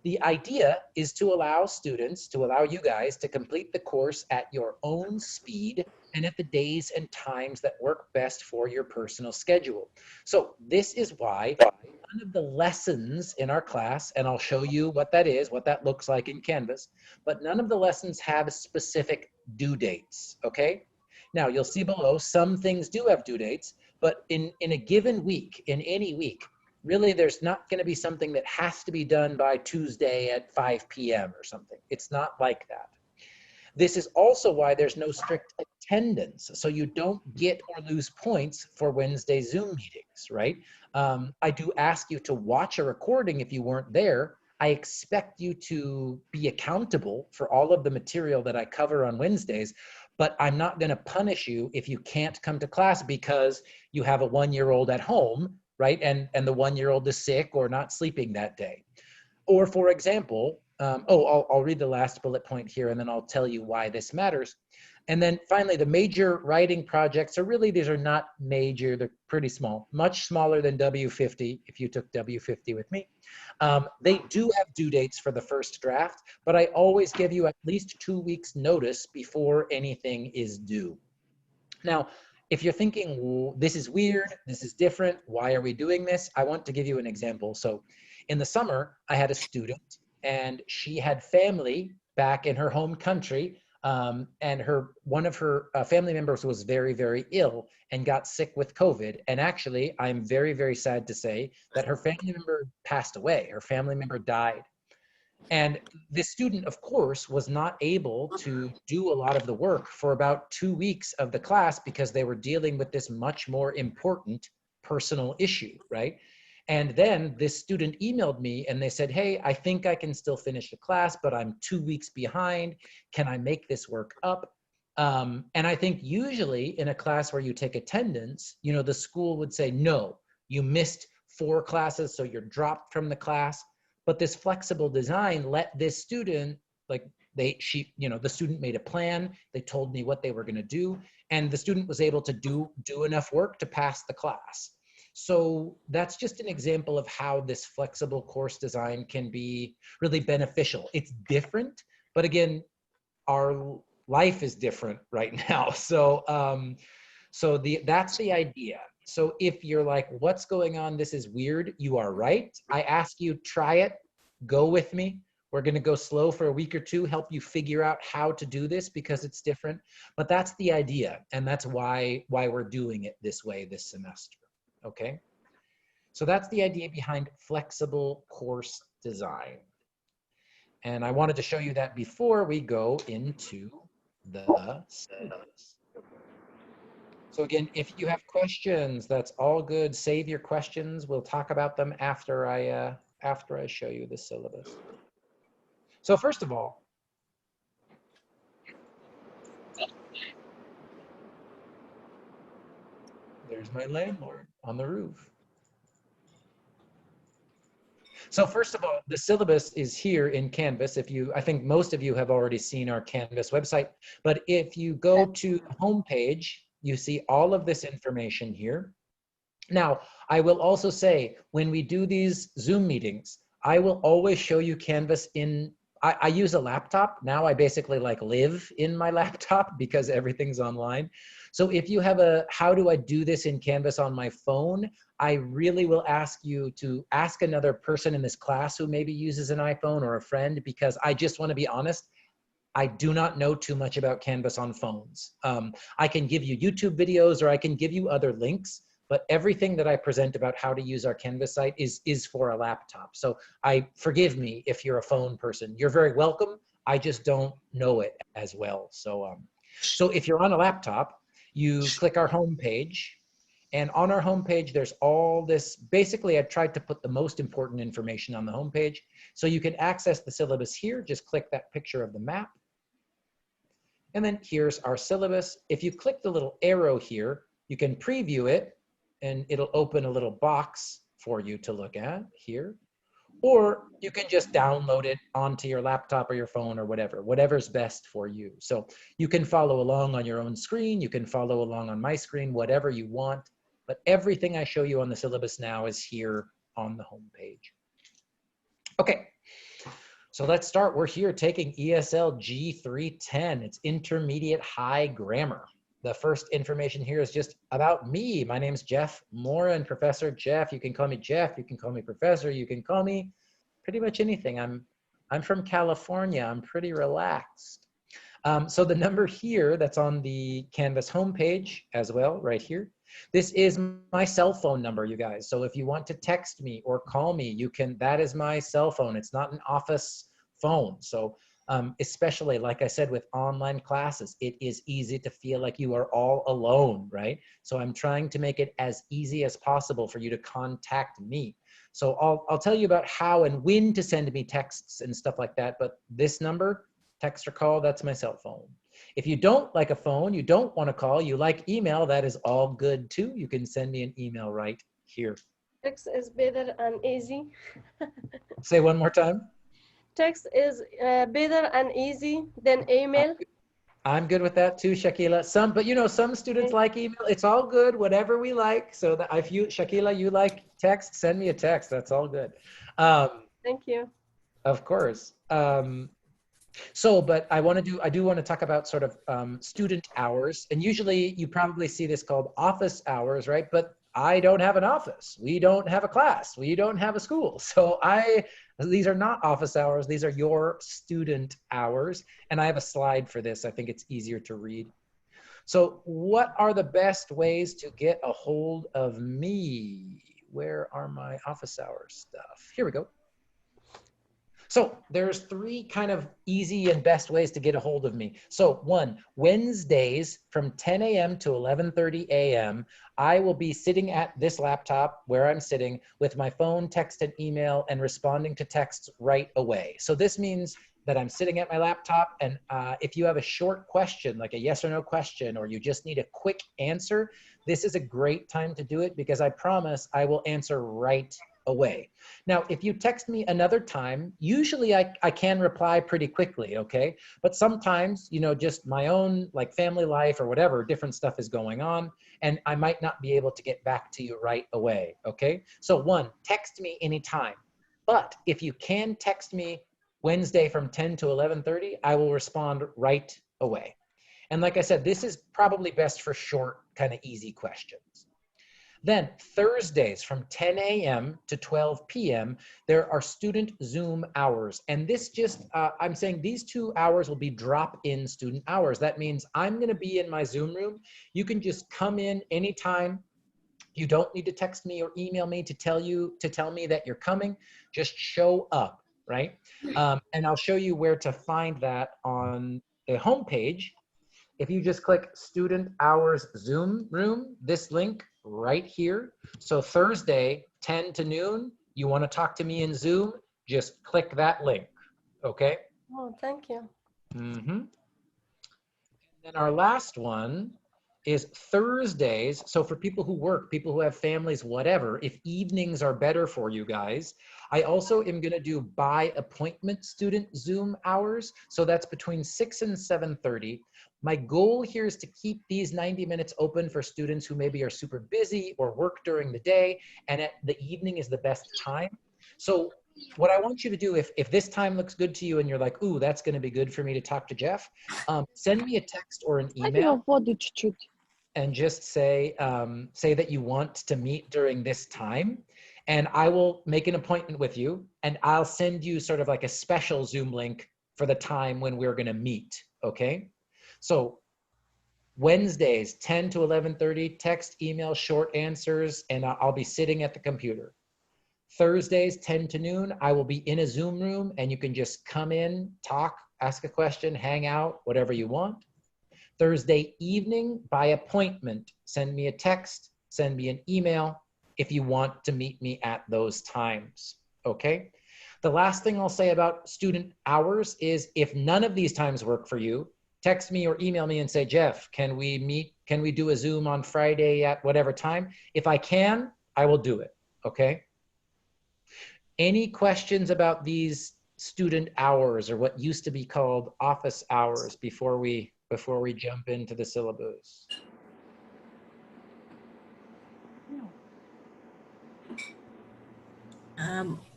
A: The idea is to allow students, to allow you guys to complete the course at your own speed and at the days and times that work best for your personal schedule. So this is why none of the lessons in our class, and I'll show you what that is, what that looks like in Canvas, but none of the lessons have specific due dates, okay? Now you'll see below, some things do have due dates, but in a given week, in any week, really there's not going to be something that has to be done by Tuesday at 5 p.m. or something. It's not like that. This is also why there's no strict attendance, so you don't get or lose points for Wednesday Zoom meetings, right? I do ask you to watch a recording if you weren't there. I expect you to be accountable for all of the material that I cover on Wednesdays, but I'm not going to punish you if you can't come to class because you have a 1-year-old at home, right? And the 1-year-old is sick or not sleeping that day. Or for example, I'll read the last bullet point here and then I'll tell you why this matters. And then finally, the major writing projects are really, these are not major, they're pretty small, much smaller than W50 if you took W50 with me. They do have due dates for the first draft, but I always give you at least 2 weeks notice before anything is due. Now, if you're thinking, this is weird, this is different, why are we doing this? I want to give you an example. So in the summer, I had a student and she had family back in her home country, and one of her family members was very, very ill and got sick with COVID. And actually, I'm very, very sad to say that her family member passed away. Her family member died. And this student, of course, was not able to do a lot of the work for about 2 weeks of the class because they were dealing with this much more important personal issue, right? And then this student emailed me and they said, hey, I think I can still finish the class, but I'm 2 weeks behind. Can I make this work up? And I think usually in a class where you take attendance, you know, the school would say, no, you missed 4 classes, so you're dropped from the class. But this flexible design let this student, like the student made a plan, they told me what they were gonna do, and the student was able to do enough work to pass the class. So that's just an example of how this flexible course design can be really beneficial. It's different, but again, our life is different right now. So, that's the idea. So if you're like, what's going on? This is weird. You are right. I ask you, try it, go with me. We're going to go slow for a week or two, help you figure out how to do this because it's different. But that's the idea, and that's why we're doing it this way this semester, okay? So that's the idea behind flexible course design. And I wanted to show you that before we go into the syllabus. So again, if you have questions, that's all good. Save your questions. We'll talk about them after I show you the syllabus. So first of all, there's my landlord on the roof. So first of all, the syllabus is here in Canvas. I think most of you have already seen our Canvas website, but if you go to the homepage, you see all of this information here. Now, I will also say, when we do these Zoom meetings, I will always show you Canvas I use a laptop. Now I basically like live in my laptop because everything's online. So if you have how do I do this in Canvas on my phone, I really will ask you to ask another person in this class who maybe uses an iPhone or a friend, because I just want to be honest, I do not know too much about Canvas on phones. I can give you YouTube videos or I can give you other links, but everything that I present about how to use our Canvas site is for a laptop. So forgive me if you're a phone person. You're very welcome. I just don't know it as well. So if you're on a laptop, you click our home page, and on our home page, there's all this. Basically, I tried to put the most important information on the home page. So you can access the syllabus here. Just click that picture of the map. And then here's our syllabus. If you click the little arrow here, you can preview it, and it'll open a little box for you to look at here. Or you can just download it onto your laptop or your phone or whatever's best for you. So you can follow along on your own screen. You can follow along on my screen, whatever you want. But everything I show you on the syllabus now is here on the home page. Okay, so let's start. We're here taking ESLG 310. It's Intermediate High Grammar. The first information here is just about me. My name's Jeff Morin, Professor Jeff. You can call me Jeff, you can call me Professor, you can call me pretty much anything. I'm from California, I'm pretty relaxed. So the number here that's on the Canvas homepage as well, right here, this is my cell phone number, you guys. So if you want to text me or call me, you can, that is my cell phone. It's not an office phone. So especially, like I said, with online classes, it is easy to feel like you are all alone, right? So I'm trying to make it as easy as possible for you to contact me. So I'll tell you about how and when to send me texts and stuff like that, but this number, text or call, that's my cell phone. If you don't like a phone, you don't want to call, you like email, that is all good too. You can send me an email right here.
H: Text is better and easy.
A: Say one more time.
H: Text is better and easy than email.
A: I'm good with that too, Shakila. But you know, some students like email. It's all good, whatever we like. So that if you, Shakila, you like text, send me a text. That's all good.
H: Thank you.
A: Of course. But I do want to talk about sort of student hours. And usually you probably see this called office hours, right? But I don't have an office. We don't have a class. We don't have a school. So these are not office hours. These are your student hours. And I have a slide for this. I think it's easier to read. So what are the best ways to get a hold of me? Where are my office hours stuff? Here we go. So there's 3 kind of easy and best ways to get a hold of me. So 1, Wednesdays from 10 a.m. to 11:30 a.m., I will be sitting at this laptop where I'm sitting with my phone, text, and email, and responding to texts right away. So this means that I'm sitting at my laptop, and if you have a short question, like a yes or no question, or you just need a quick answer, this is a great time to do it, because I promise I will answer right away. Now, if you text me another time, usually I can reply pretty quickly, okay? But sometimes, you know, just my own like family life or whatever, different stuff is going on, and I might not be able to get back to you right away, okay? So 1, text me anytime. But if you can text me Wednesday from 10 to 11:30, I will respond right away. And like I said, this is probably best for short, kind of easy questions. Then Thursdays from 10 a.m. to 12 p.m., there are student Zoom hours. And this just, I'm saying these 2 hours will be drop-in student hours. That means I'm gonna be in my Zoom room. You can just come in anytime. You don't need to text me or email me to tell me that you're coming. Just show up, right? And I'll show you where to find that on the homepage. If you just click student hours Zoom room, this link right here. So Thursday, 10 to noon, you want to talk to me in Zoom, just click that link, okay?
H: Oh, thank you.
A: And then our last one is Thursdays. So for people who work, people who have families, whatever, if evenings are better for you guys, I also am gonna do by appointment student Zoom hours. So that's between 6 and 7:30. My goal here is to keep these 90 minutes open for students who maybe are super busy or work during the day, and at the evening is the best time. So what I want you to do, if this time looks good to you and you're like, ooh, that's gonna be good for me to talk to Jeff, send me a text or an email and just say, say that you want to meet during this time. And I will make an appointment with you and I'll send you sort of like a special Zoom link for the time when we're gonna meet, okay? So Wednesdays, 10 to 11:30, text, email, short answers, and I'll be sitting at the computer. Thursdays, 10 to noon, I will be in a Zoom room and you can just come in, talk, ask a question, hang out, whatever you want. Thursday evening, by appointment, send me a text, send me an email if you want to meet me at those times, okay? The last thing I'll say about student hours is if none of these times work for you, text me or email me and say, Jeff, can we meet? Can we do a Zoom on Friday at whatever time? If I can, I will do it, okay? Any questions about these student hours or what used to be called office hours before we jump into the syllabus?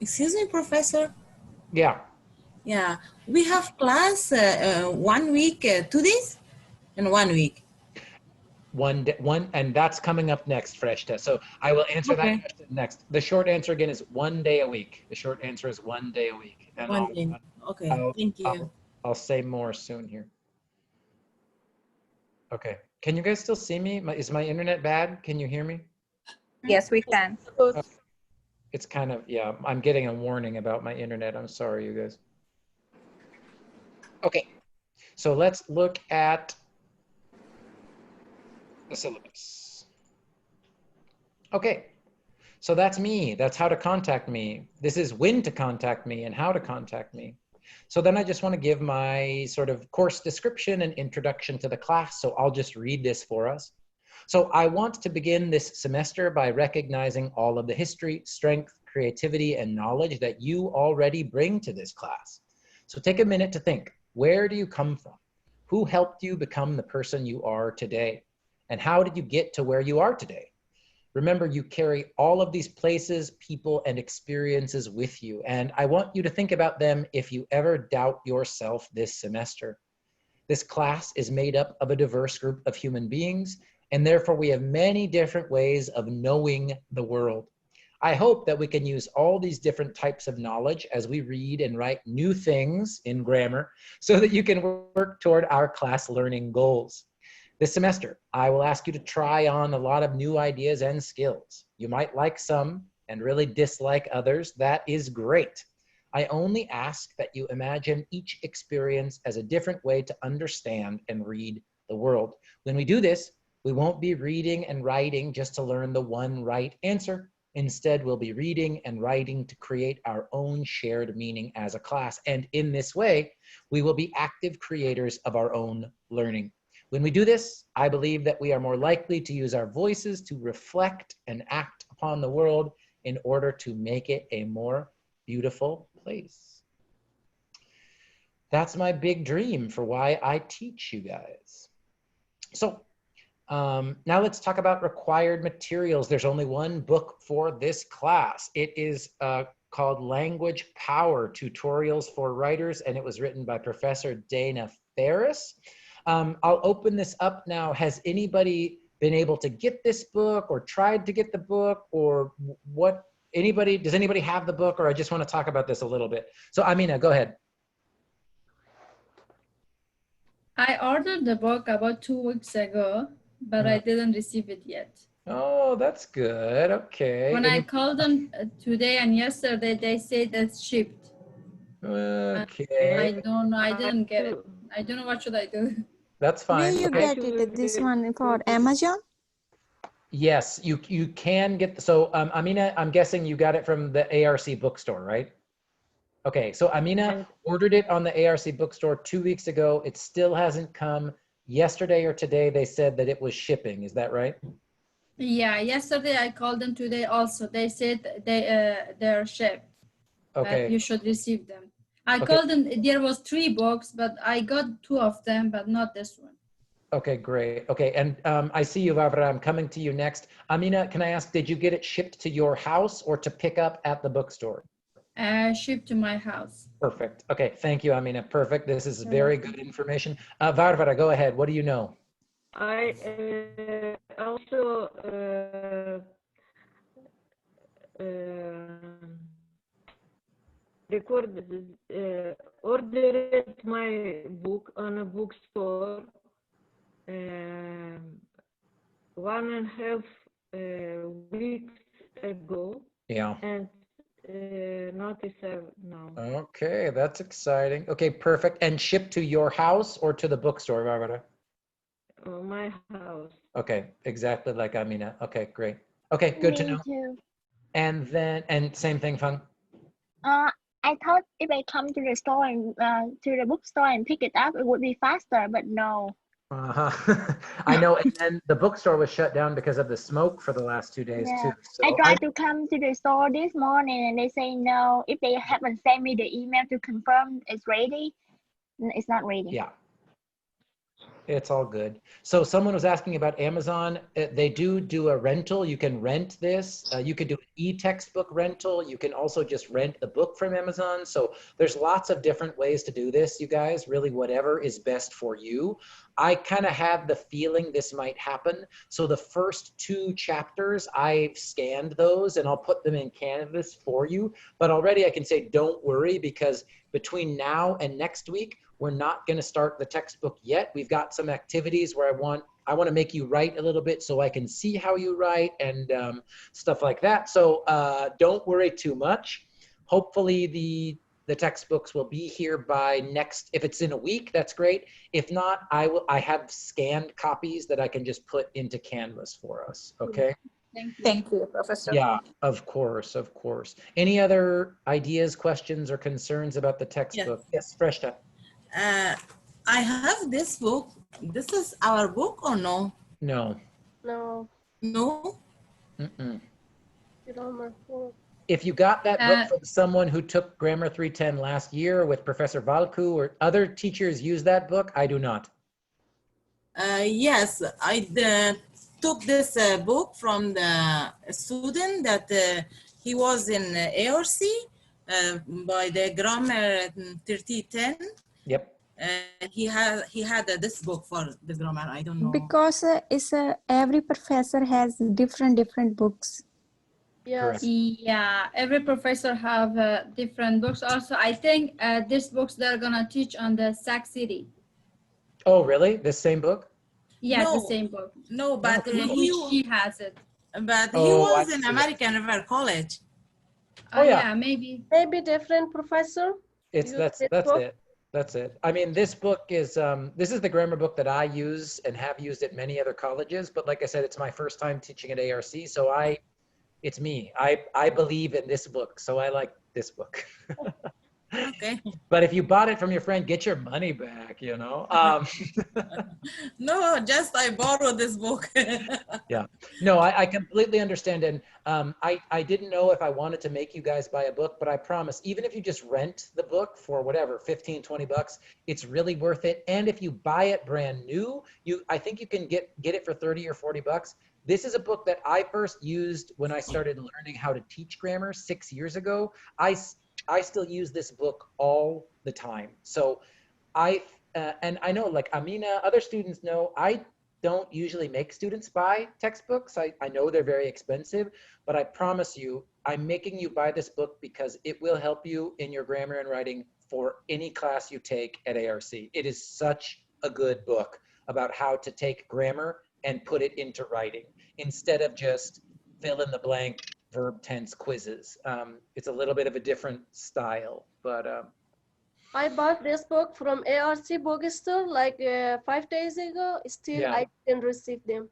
P: Excuse me, Professor.
A: Yeah.
P: Yeah, we have class 1 week, 2 days, and 1 week.
A: One, and that's coming up next, Fresh Test. So I will answer that question next. The short answer again is 1 day a week. The short answer is 1 day a week. And
P: Thank you.
A: I'll say more soon here. Okay. Can you guys still see me? Is my internet bad? Can you hear me?
S: Yes, we can.
A: Okay. It's kind of, yeah, I'm getting a warning about my internet. I'm sorry, you guys. Okay. So let's look at the syllabus. Okay, so that's me. That's how to contact me. This is when to contact me and how to contact me. So then I just want to give my sort of course description and introduction to the class. So I'll just read this for us. So I want to begin this semester by recognizing all of the history, strength, creativity, and knowledge that you already bring to this class. So take a minute to think, where do you come from? Who helped you become the person you are today? And how did you get to where you are today? Remember, you carry all of these places, people, and experiences with you. And I want you to think about them if you ever doubt yourself this semester. This class is made up of a diverse group of human beings, and therefore we have many different ways of knowing the world. I hope that we can use all these different types of knowledge as we read and write new things in grammar so that you can work toward our class learning goals. This semester, I will ask you to try on a lot of new ideas and skills. You might like some and really dislike others. That is great. I only ask that you imagine each experience as a different way to understand and read the world. When we do this, we won't be reading and writing just to learn the one right answer. Instead, we'll be reading and writing to create our own shared meaning as a class. And in this way, we will be active creators of our own learning. When we do this, I believe that we are more likely to use our voices to reflect and act upon the world in order to make it a more beautiful place. That's my big dream for why I teach you guys. So now let's talk about required materials. There's only one book for this class. It is called Language Power, Tutorials for Writers, and it was written by Professor Dana Ferris. I'll open this up now. Has anybody been able to get this book or tried to get the book, or what? Does anybody have the book, or I just want to talk about this a little bit? So Amina, go ahead.
G: I ordered the book about 2 weeks ago, but I didn't receive it yet.
A: Oh, that's good. Okay.
G: When I called them today and yesterday, they said it's shipped.
A: Okay.
G: I don't know. I didn't get it. I don't know what should I do.
A: That's fine.
D: Where you
A: Okay.
D: get it? This one for Amazon?
A: Yes, you can get, so Amina, I'm guessing you got it from the ARC bookstore, right? Okay, so Amina ordered it on the ARC bookstore 2 weeks ago. It still hasn't come. Yesterday or today, they said that it was shipping. Is that right?
G: Yeah, yesterday I called them today also. They said they're shipped.
A: Okay.
G: But you should receive them. I
A: Okay.
G: called them, there was 3 books, but I got 2 of them, but not this one.
A: Okay, great. Okay, and I see you, Vavra. I'm coming to you next. Amina, can I ask, did you get it shipped to your house or to pick up at the bookstore?
G: Shipped to my house.
A: Perfect. Okay, thank you, Amina. Perfect. This is very good information. Varvara, go ahead. What do you know?
N: I also ordered my book on a bookstore 1.5 weeks ago.
A: Yeah.
N: And notice now.
A: Okay, that's exciting. Okay, perfect. And shipped to your house or to the bookstore, Varvara?
N: My house.
A: Okay, exactly like Amina. Okay, great. Okay, good to
O: Me
A: know.
O: too.
A: And then, and same thing, Fang?
O: I thought if I come to the store and to the bookstore and pick it up, it would be faster, but no.
A: I know, and then the bookstore was shut down because of the smoke for the last 2 days
O: Yeah,
A: too. So
O: I tried to come to the store this morning and they say no. If they haven't sent me the email to confirm it's ready, it's not ready.
A: yeah, it's all good. So someone was asking about Amazon. They do a rental. You can rent this. You could do an e-textbook rental. You can also just rent the book from Amazon. So there's lots of different ways to do this, you guys. Really, whatever is best for you. I kind of have the feeling this might happen. So the first 2 chapters, I've scanned those and I'll put them in Canvas for you. But already I can say, don't worry, because between now and next week, we're not going to start the textbook yet. We've got some activities where I want to make you write a little bit so I can see how you write and stuff like that. So don't worry too much. Hopefully the textbooks will be here by next, if it's in a week, that's great. If not, I have scanned copies that I can just put into Canvas for us, okay?
S: Thank you, Professor.
A: Yeah, of course, of course. Any other ideas, questions, or concerns about the textbook? Yes, Freshta.
P: I have this book. This is our book or no?
A: No.
H: No.
P: No?
A: Mm-mm.
H: Grammar 4.
A: If you got that book from someone who took Grammar 310 last year with Professor Valku or other teachers use that book, I do not.
P: Yes, I took this book from the student that he was in ARC by the Grammar 3010.
A: Yep.
P: He had this book for the grammar. I don't know.
D: Because it's every professor has different books.
H: Yes.
G: Yeah, every professor have different books. Also, I think these books they're gonna teach on the Sac City.
A: Oh, really? This same book?
G: Yeah,
P: No,
G: the same book.
P: No, but
G: he has it.
P: But he was in American River College.
A: Oh, yeah.
G: Yeah, maybe.
H: Maybe different professor.
A: That's it. That's it. I mean, this book is this is the grammar book that I use and have used at many other colleges. But like I said, it's my first time teaching at ARC, so it's me. I believe in this book, so I like this book.
P: Okay.
A: But if you bought it from your friend, get your money back, you know?
P: No, just I borrowed this book.
A: Yeah, no, I completely understand. And I didn't know if I wanted to make you guys buy a book, but I promise, even if you just rent the book for whatever, 15, 20 bucks, it's really worth it. And if you buy it brand new, I think you can get it for 30 or 40 bucks. This is a book that I first used when I started learning how to teach grammar 6 years ago. I still use this book all the time. So and I know, like Amina, other students know, don't usually make students buy textbooks. I know they're very expensive, but I promise you, I'm making you buy this book because it will help you in your grammar and writing for any class you take at ARC. It is such a good book about how to take grammar and put it into writing instead of just fill in the blank verb tense quizzes. It's a little bit of a different style, but
H: I bought this book from ARC bookstore like 5 days ago. Still,
A: yeah.
H: I didn't receive them.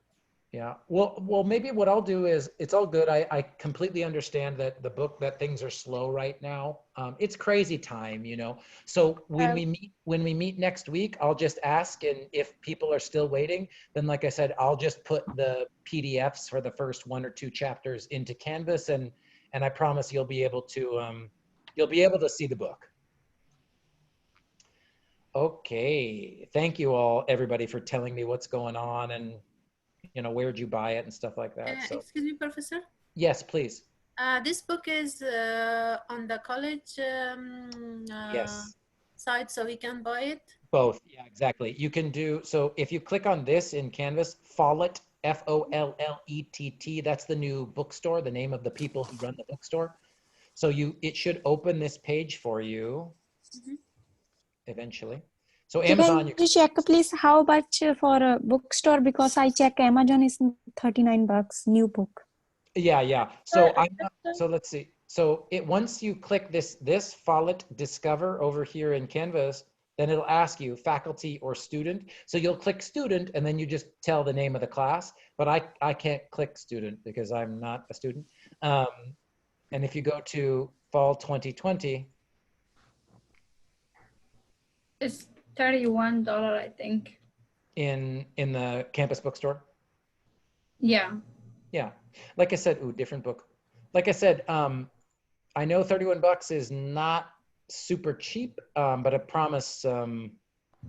A: Yeah. Well, maybe what I'll do is, it's all good. I completely understand that things are slow right now. It's crazy time, you know. So when we meet next week, I'll just ask, and if people are still waiting, then like I said, I'll just put the PDFs for the first 1 or 2 chapters into Canvas, and I promise you'll be able to see the book. Okay. Thank you all, everybody, for telling me what's going on and, you know, where'd you buy it and stuff like that. So
B: Excuse me, Professor.
A: yes, please.
B: This book is on the college
A: Yes,
B: site, so we can buy it.
A: both. Yeah, exactly. You can do, so if you click on this in Canvas, Follett, F-O-L-L-E-T-T, that's the new bookstore, the name of the people who run the bookstore. So it should open this page for you eventually. So Amazon,
U: Can you check please how much for a bookstore, because I check Amazon is $39 new book.
A: yeah. So so let's see. So once you click this Follett Discover over here in Canvas, then it'll ask you faculty or student. So you'll click student and then you just tell the name of the class, but I can't click student because I'm not a student. And if you go to fall 2020,
G: It's $31, I think.
A: in the campus bookstore.
G: Yeah.
A: Yeah, like I said, ooh, different book. Like I said, I know $31 is not super cheap, but I promise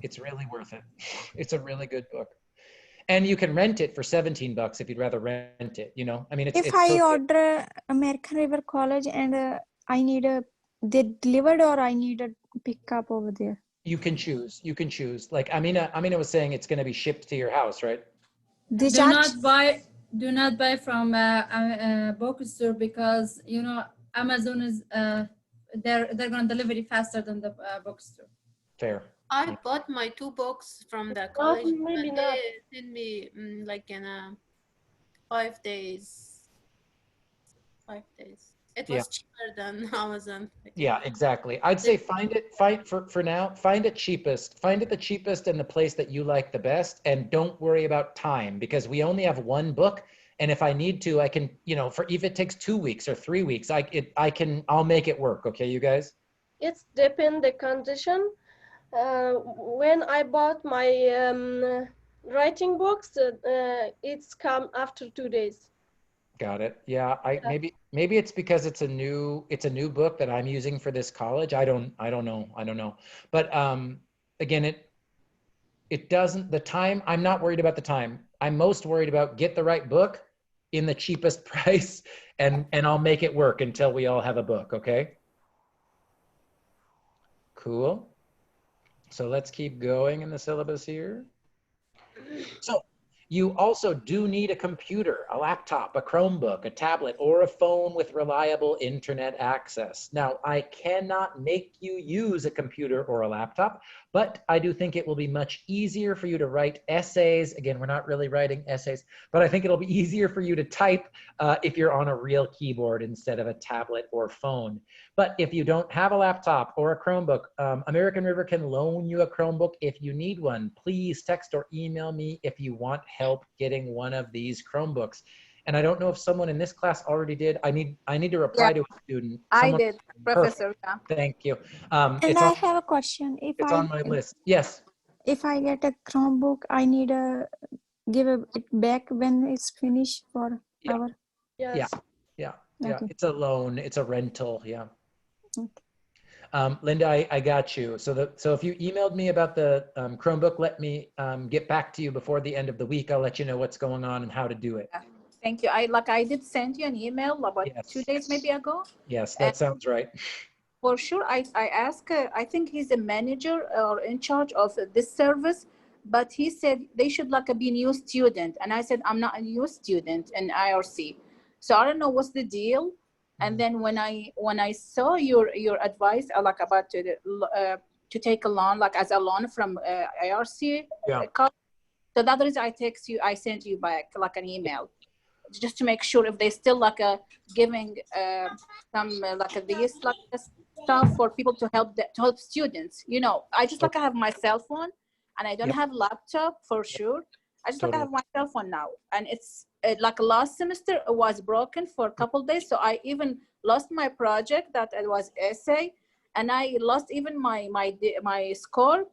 A: it's really worth it. It's a really good book. And you can rent it for $17 if you'd rather rent it, you know? I mean,
U: If I order American River College and I need they delivered, or I need a pickup over there?
A: You can choose. You can choose. Like Amina was saying it's going to be shipped to your house, right?
G: Do not buy from a bookstore, because you know Amazon is they're gonna deliver it faster than the bookstore.
A: Fair.
B: I bought my 2 books from the college, but they sent me like in 5 days. 5 days. It was cheaper than Amazon.
A: Yeah, exactly. I'd say find it cheapest. Find it the cheapest and the place that you like the best, and don't worry about time, because we only have 1 book. And if I need to, I can, you know, if it takes 2 weeks or 3 weeks, I'll make it work. Okay, you guys?
H: It's depend the condition. When I bought my writing books, it's come after 2 days.
A: Got it. Yeah, maybe it's because it's a new book that I'm using for this college. I don't know. But again, it doesn't, the time, I'm not worried about the time. I'm most worried about get the right book in the cheapest price, and I'll make it work until we all have a book, okay? Cool. So let's keep going in the syllabus here. So you also do need a computer, a laptop, a Chromebook, a tablet, or a phone with reliable internet access. Now, I cannot make you use a computer or a laptop, but I do think it will be much easier for you to write essays. Again, we're not really writing essays, but I think it'll be easier for you to type if you're on a real keyboard instead of a tablet or phone. But if you don't have a laptop or a Chromebook, American River can loan you a Chromebook if you need one. Please text or email me if you want help getting one of these Chromebooks. And I don't know if someone in this class already did. I need to reply to a student.
S: I did, Professor.
A: Yeah. Thank you.
U: And I have a question.
A: It's on my list. Yes.
U: If I get a Chromebook, I need to give it back when it's finished for our.
H: Yes.
A: Yeah.
U: Okay.
A: It's a loan. It's a rental. Yeah.
U: Okay.
A: Linda, I got you. So if you emailed me about the Chromebook, let me get back to you before the end of the week. I'll let you know what's going on and how to do it.
S: Thank you. I did send you an email about 2 days maybe ago.
A: Yes, that sounds right.
S: For sure, I asked, I think he's a manager or in charge of this service. but he said they should like be new student. And I said, I'm not a new student in IRC. So I don't know what's the deal. And then when I saw your advice like about to take a loan, like as a loan from IRC, so the other is I sent you back like an email just to make sure if they still like giving some like these like stuff for people to help students. You know, I just like I have my cell phone and I don't have laptop for sure. I just like I have my cell phone now, and it's like last semester it was broken for a couple days, so I even lost my project that it was essay, and I lost even my score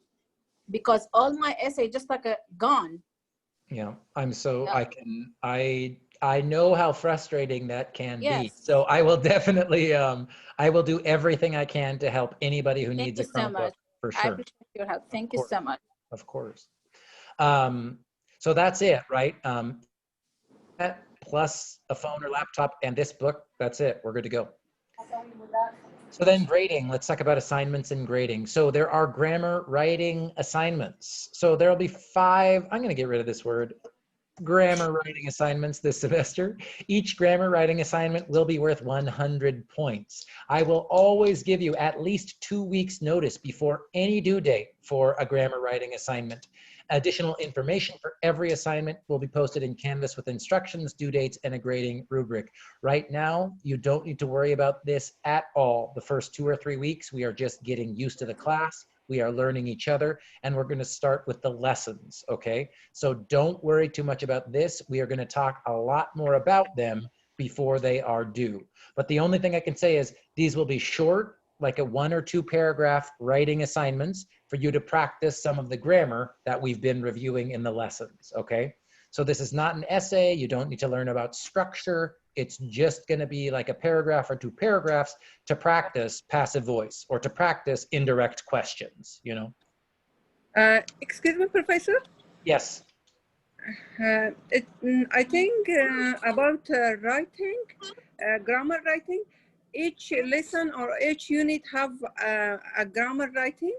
S: because all my essay just like gone.
A: Yeah, I know how frustrating that can be. So I will definitely I will do everything I can to help anybody who needs a Chromebook for sure.
S: I appreciate your help. Thank you so much.
A: Of course. So that's it, right? Plus a phone or laptop and this book, that's it. We're good to go. So then grading, let's talk about assignments and grading. So there are grammar writing assignments. So there'll be 5, I'm gonna get rid of this word, grammar writing assignments this semester. Each grammar writing assignment will be worth 100 points. I will always give you at least 2 weeks notice before any due date for a grammar writing assignment. Additional information for every assignment will be posted in Canvas with instructions, due dates, and a grading rubric. Right now, you don't need to worry about this at all. The first 2 or 3 weeks, we are just getting used to the class. We are learning each other, and we're going to start with the lessons, okay? So don't worry too much about this. We are going to talk a lot more about them before they are due. But the only thing I can say is these will be short, like a 1 or 2 paragraph writing assignments for you to practice some of the grammar that we've been reviewing in the lessons, okay? So this is not an essay. You don't need to learn about structure. It's just going to be like a paragraph or 2 paragraphs to practice passive voice or to practice indirect questions, you know?
M: Excuse me, Professor?
A: Yes.
M: I think about writing, grammar writing, each lesson or each unit have a grammar writing?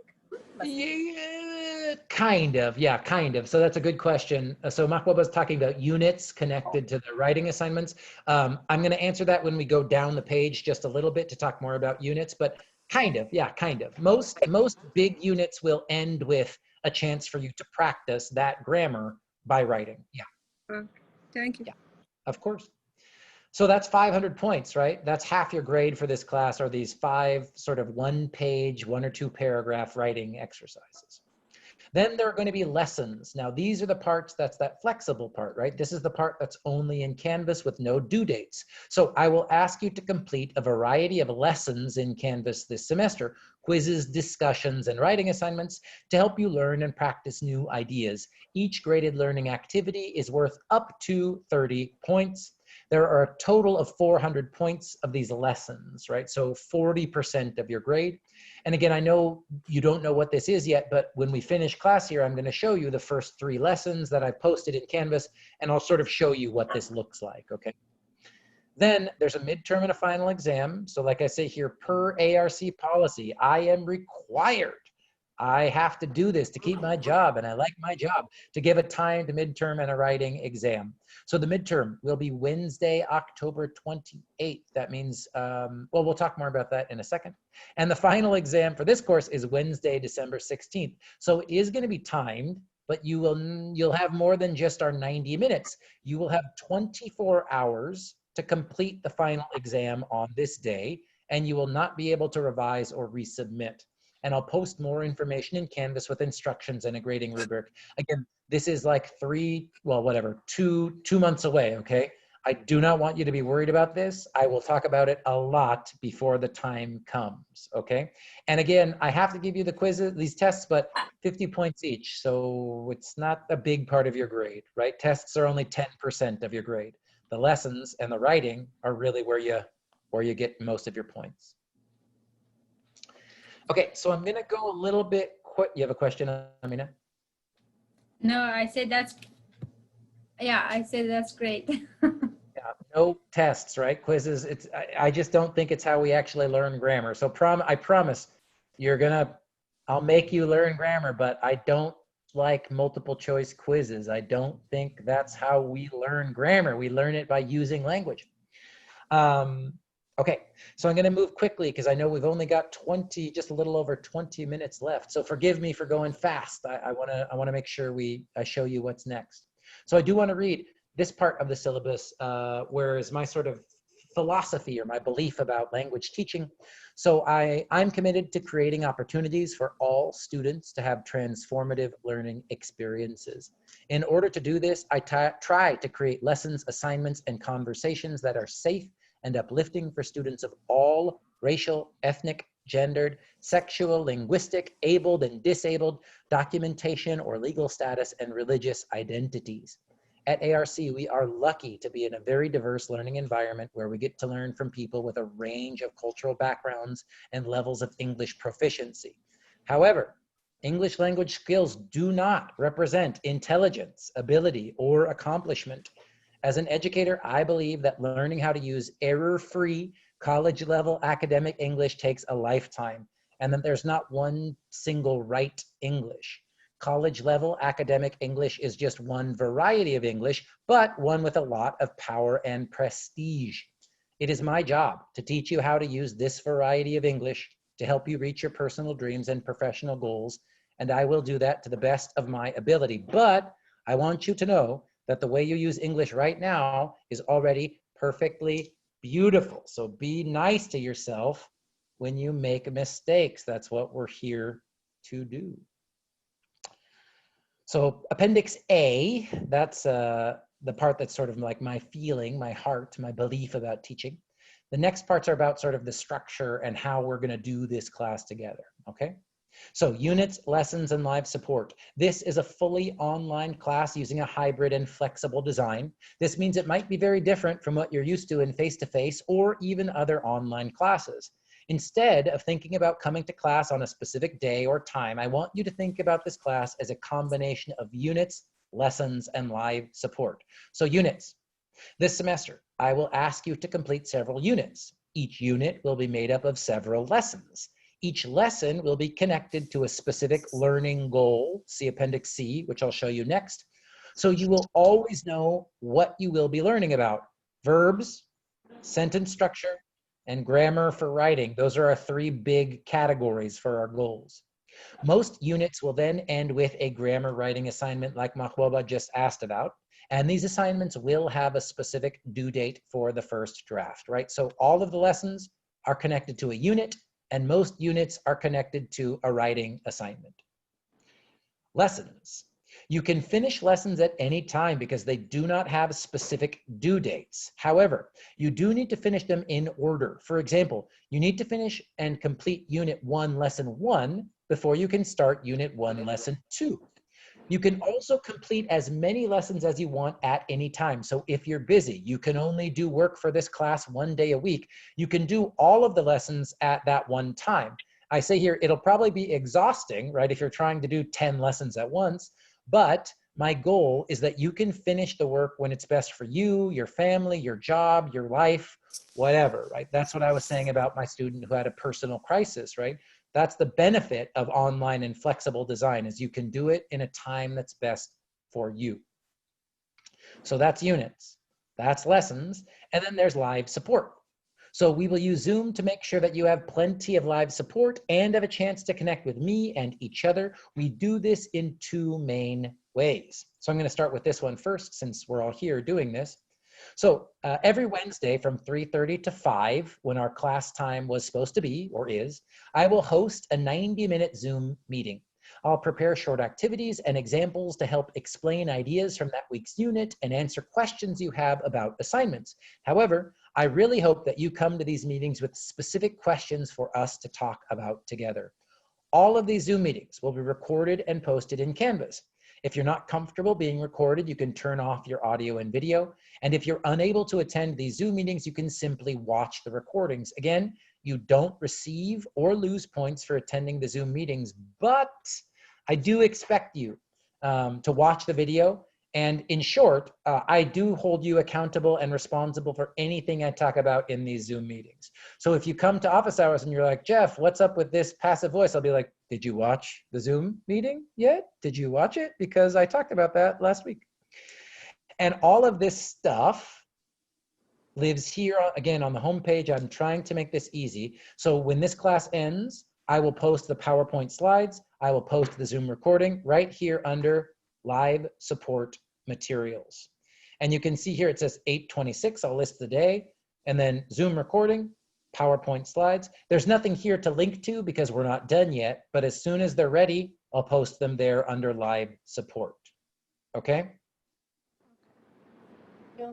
A: Yeah, kind of, yeah, kind of. So that's a good question. So Mahbub was talking about units connected to the writing assignments. I'm going to answer that when we go down the page just a little bit to talk more about units, but kind of, yeah, kind of. Most big units will end with a chance for you to practice that grammar by writing. Yeah.
M: Thank you.
A: Yeah, of course. So that's 500 points, right? That's half your grade for this class, are these 5 sort of 1-page, 1 or 2 paragraph writing exercises. Then there are going to be lessons. Now, these are the parts, that's that flexible part, right? This is the part that's only in Canvas with no due dates. So I will ask you to complete a variety of lessons in Canvas this semester, quizzes, discussions, and writing assignments to help you learn and practice new ideas. Each graded learning activity is worth up to 30 points. There are a total of 400 points of these lessons, right? So 40% of your grade. And again, I know you don't know what this is yet, but when we finish class here, I'm going to show you the first 3 lessons that I posted in Canvas, and I'll sort of show you what this looks like, okay? Then there's a midterm and a final exam. So like I say here, per ARC policy, I am required, I have to do this to keep my job, and I like my job, to give a timed midterm and a writing exam. So the midterm will be Wednesday, October 28th. That means, well, we'll talk more about that in a second. And the final exam for this course is Wednesday, December 16th. So it is going to be timed, but you'll have more than just our 90 minutes. You will have 24 hours to complete the final exam on this day, and you will not be able to revise or resubmit. And I'll post more information in Canvas with instructions and a grading rubric. Again, this is like 2 months away, okay? I do not want you to be worried about this. I will talk about it a lot before the time comes, okay? And again, I have to give you the quizzes, these tests, but 50 points each. So it's not a big part of your grade, right? Tests are only 10% of your grade. The lessons and the writing are really where you get most of your points. Okay, so I'm gonna go a little bit quick. You have a question, Amina?
G: No, I said that's great.
A: Yeah, no tests, right? Quizzes. I just don't think it's how we actually learn grammar. So I promise I'll make you learn grammar, but I don't like multiple choice quizzes. I don't think that's how we learn grammar. We learn it by using language. Okay, so I'm going to move quickly because I know we've only got just a little over 20 minutes left. So forgive me for going fast. I want to make sure I show you what's next. So I do want to read this part of the syllabus, where is my sort of philosophy or my belief about language teaching. So I'm committed to creating opportunities for all students to have transformative learning experiences. In order to do this, I try to create lessons, assignments, and conversations that are safe and uplifting for students of all racial, ethnic, gendered, sexual, linguistic, abled and disabled, documentation or legal status, and religious identities. At ARC, we are lucky to be in a very diverse learning environment where we get to learn from people with a range of cultural backgrounds and levels of English proficiency. However, English language skills do not represent intelligence, ability, or accomplishment. As an educator, I believe that learning how to use error-free, college-level academic English takes a lifetime, and that there's not one single right English. College-level academic English is just one variety of English, but one with a lot of power and prestige. It is my job to teach you how to use this variety of English to help you reach your personal dreams and professional goals, and I will do that to the best of my ability. But I want you to know that the way you use English right now is already perfectly beautiful. So be nice to yourself when you make mistakes. That's what we're here to do. So Appendix A, that's the part that's sort of like my feeling, my heart, my belief about teaching. The next parts are about sort of the structure and how we're going to do this class together, okay? So units, lessons, and live support. This is a fully online class using a hybrid and flexible design. This means it might be very different from what you're used to in face-to-face or even other online classes. Instead of thinking about coming to class on a specific day or time, I want you to think about this class as a combination of units, lessons, and live support. So units. This semester, I will ask you to complete several units. Each unit will be made up of several lessons. Each lesson will be connected to a specific learning goal, see Appendix C, which I'll show you next. So you will always know what you will be learning about. Verbs, sentence structure, and grammar for writing. Those are our three big categories for our goals. Most units will then end with a grammar writing assignment like Mahbuba just asked about. And these assignments will have a specific due date for the first draft, right? So all of the lessons are connected to a unit, and most units are connected to a writing assignment. Lessons. You can finish lessons at any time because they do not have specific due dates. However, you do need to finish them in order. For example, you need to finish and complete Unit 1, Lesson 1 before you can start Unit 1, Lesson 2. You can also complete as many lessons as you want at any time. So if you're busy, you can only do work for this class 1 day a week. You can do all of the lessons at that one time. I say here, it'll probably be exhausting, right, if you're trying to do 10 lessons at once, but my goal is that you can finish the work when it's best for you, your family, your job, your life, whatever, right? That's what I was saying about my student who had a personal crisis, right? That's the benefit of online and flexible design, is you can do it in a time that's best for you. So that's units, that's lessons, and then there's live support. So we will use Zoom to make sure that you have plenty of live support and have a chance to connect with me and each other. We do this in two main ways. So I'm going to start with this one first, since we're all here doing this. So every Wednesday from 3:30 to 5, when our class time was supposed to be, or is, I will host a 90-minute Zoom meeting. I'll prepare short activities and examples to help explain ideas from that week's unit and answer questions you have about assignments. However, I really hope that you come to these meetings with specific questions for us to talk about together. All of these Zoom meetings will be recorded and posted in Canvas. If you're not comfortable being recorded, you can turn off your audio and video. And if you're unable to attend these Zoom meetings, you can simply watch the recordings. Again, you don't receive or lose points for attending the Zoom meetings, but I do expect you to watch the video And in short, I do hold you accountable and responsible for anything I talk about in these Zoom meetings. So if you come to office hours and you're like, Jeff, what's up with this passive voice? I'll be like, did you watch the Zoom meeting yet? Did you watch it? Because I talked about that last week. And all of this stuff lives here, again, on the homepage. I'm trying to make this easy. So when this class ends, I will post the PowerPoint slides. I will post the Zoom recording right here under live support materials. And you can see here it says 8/26. I'll list the day, and then Zoom recording, PowerPoint slides. There's nothing here to link to because we're not done yet, but as soon as they're ready, I'll post them there under live support. Okay?
H: Yeah.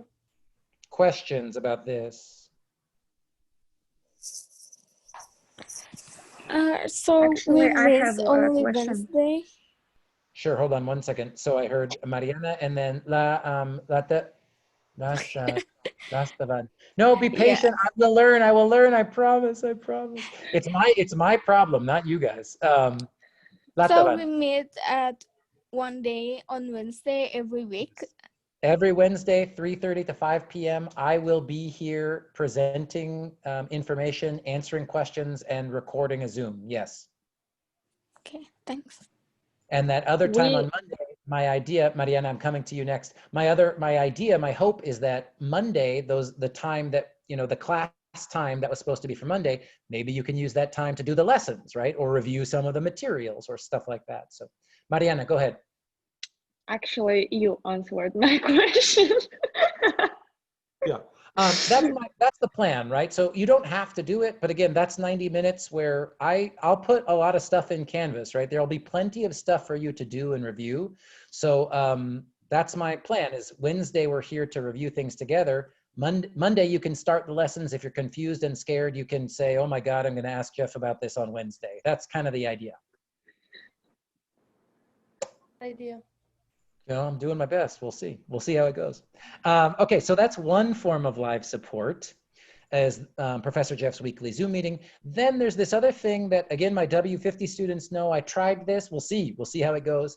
A: Questions about this?
U: So
R: Actually,
U: we
R: I
U: raise
R: have a
U: only
R: question.
U: Wednesday.
A: Sure, hold on 1 second. So I heard Mariana and then Lastavan. No, be patient. I will learn. I will learn. I promise. I promise. It's my problem, not you guys.
U: So
A: Lastavan.
U: we meet at one day on Wednesday every week.
A: Every Wednesday, 3:30 to 5 p.m. I will be here presenting information, answering questions, and recording a Zoom. Yes.
U: Okay, thanks.
A: And that other time on
Q: We
A: Monday, my idea, Mariana, I'm coming to you next. My idea, my hope is that Monday, the time that, the class time that was supposed to be for Monday, maybe you can use that time to do the lessons, right? Or review some of the materials or stuff like that. So Mariana, go ahead.
Q: actually you answered my question.
A: Yeah. That's the plan, right? So you don't have to do it, but again, that's 90 minutes where I'll put a lot of stuff in Canvas, right? There'll be plenty of stuff for you to do and review. So that's my plan is Wednesday, we're here to review things together. Monday, you can start the lessons. If you're confused and scared, you can say, oh my God, I'm gonna ask Jeff about this on Wednesday. That's kind of the idea. I'm doing my best. We'll see. We'll see how it goes. Okay, so that's one form of live support as Professor Jeff's weekly Zoom meeting. Then there's this other thing that, again, my W50 students know I tried this. We'll see. We'll see how it goes.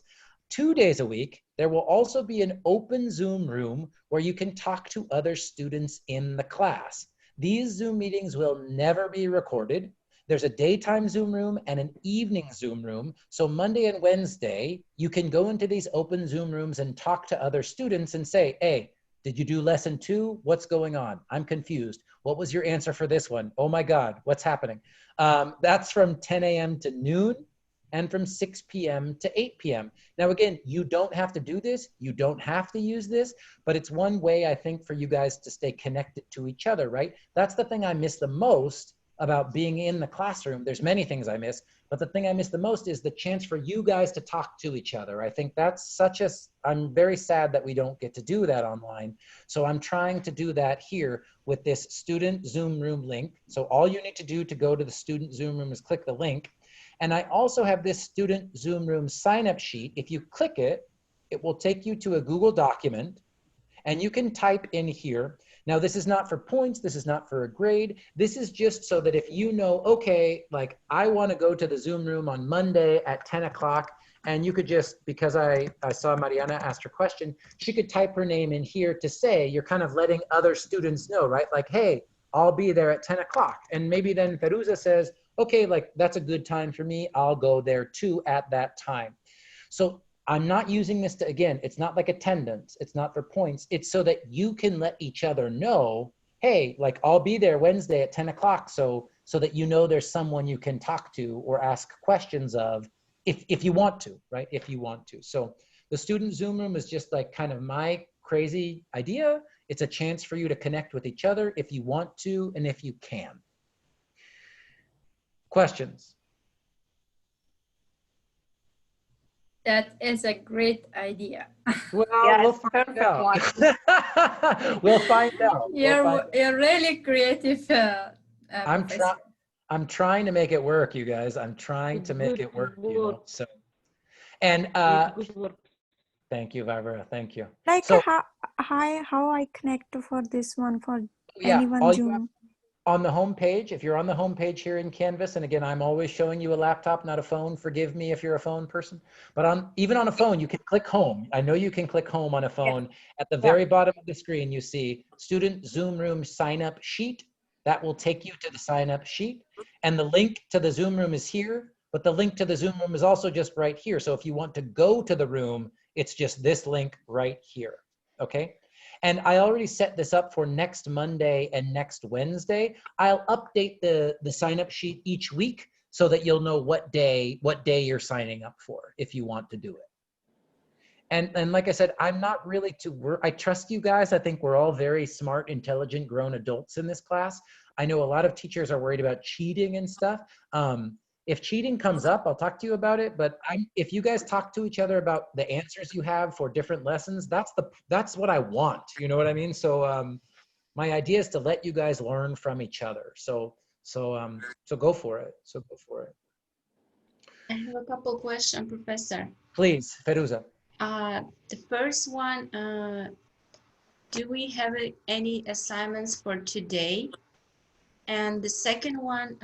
A: 2 days a week, there will also be an open Zoom room where you can talk to other students in the class. These Zoom meetings will never be recorded. There's a daytime Zoom room and an evening Zoom room. So Monday and Wednesday, you can go into these open Zoom rooms and talk to other students and say, hey, did you do lesson 2? What's going on? I'm confused. What was your answer for this one? Oh my God, what's happening? That's from 10 a.m. to noon and from 6 p.m. to 8 p.m. Now, again, you don't have to do this. You don't have to use this, but it's one way I think for you guys to stay connected to each other, right? That's the thing I miss the most about being in the classroom. There's many things I miss, but the thing I miss the most is the chance for you guys to talk to each other. I think that's I'm very sad that we don't get to do that online. So I'm trying to do that here with this student Zoom room link. So all you need to do to go to the student Zoom room is click the link. And I also have this student Zoom room sign up sheet. If you click it, it will take you to a Google document and you can type in here. Now, this is not for points. This is not for a grade. This is just so that if you know, okay, like I want to go to the Zoom room on Monday at 10 o'clock, and you could just, because I saw Mariana ask her question, she could type her name in here to say, you're kind of letting other students know, right? Like, hey, I'll be there at 10 o'clock. And maybe then Feruza says, okay, like that's a good time for me. I'll go there too at that time. So I'm not using this to, again, it's not like attendance. It's not for points. It's so that you can let each other know, hey, like I'll be there Wednesday at 10 o'clock. So that you know there's someone you can talk to or ask questions of if you want to, right? If you want to. So the student Zoom room is just like kind of my crazy idea. It's a chance for you to connect with each other if you want to and if you can. Questions?
G: That is a great idea.
A: Well,
I: Yes,
A: we'll find out. We'll find out.
G: You're really creative, Professor.
A: I'm trying to make it work, you guys. I'm trying to make it work, you know. So, and thank you, Barbara. Thank you.
U: Like
A: So,
U: how I connect for this one for
A: yeah,
U: anyone Zoom?
A: On the home page, if you're on the home page here in Canvas, and again, I'm always showing you a laptop, not a phone. Forgive me if you're a phone person, but even on a phone, you can click home. I know you can click home on a phone. At the very bottom of the screen, you see student Zoom room sign up sheet. That will take you to the sign up sheet. And the link to the Zoom room is here, but the link to the Zoom room is also just right here. So if you want to go to the room, it's just this link right here, okay? And I already set this up for next Monday and next Wednesday. I'll update the sign up sheet each week so that you'll know what day you're signing up for if you want to do it. And like I said, I'm not really I trust you guys. I think we're all very smart, intelligent, grown adults in this class. I know a lot of teachers are worried about cheating and stuff. If cheating comes up, I'll talk to you about it. But if you guys talk to each other about the answers you have for different lessons, that's what I want. You know what I mean? So my idea is to let you guys learn from each other. So go for it. So go for it.
P: I have a couple questions, Professor.
A: Please, Feruza.
P: The first one, do we have any assignments for today? And the second one,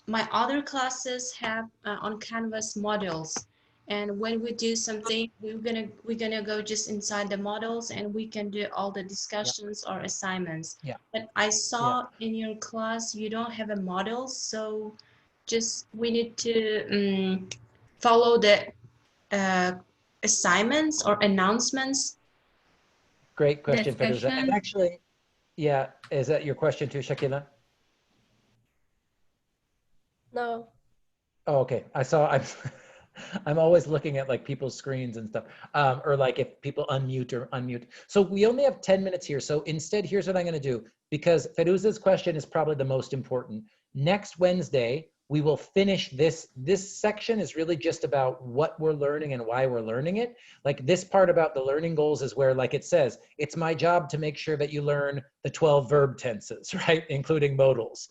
P: my other classes have on Canvas models, and when we do something, we're gonna go just inside the models, and we can do all the discussions or assignments.
A: Yeah.
P: But I saw in your class you don't have a model, so just we need to follow the assignments or announcements.
A: Great question, Feruza. And actually, yeah, is that your question too, Shakila?
H: No.
A: Oh, okay. I'm always looking at like people's screens and stuff, or like if people unmute. So we only have 10 minutes here. So instead, here's what I'm going to do, because Feruza's question is probably the most important. Next Wednesday, we will finish this. This section is really just about what we're learning and why we're learning it. Like this part about the learning goals is where, like it says, it's my job to make sure that you learn the 12 verb tenses, right? Including modals.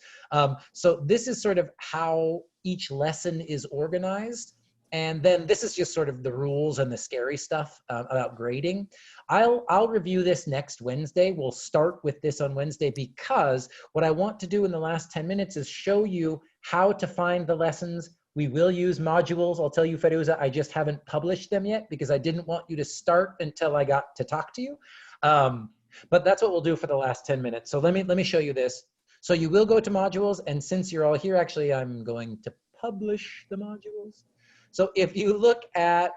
A: So this is sort of how each lesson is organized. And then this is just sort of the rules and the scary stuff about grading. I'll review this next Wednesday. We'll start with this on Wednesday, because what I want to do in the last 10 minutes is show you how to find the lessons. We will use modules. I'll tell you, Feruza, I just haven't published them yet because I didn't want you to start until I got to talk to you. But that's what we'll do for the last 10 minutes. So let me show you this. So you will go to modules, and since you're all here, actually, I'm going to publish the modules. So if you look at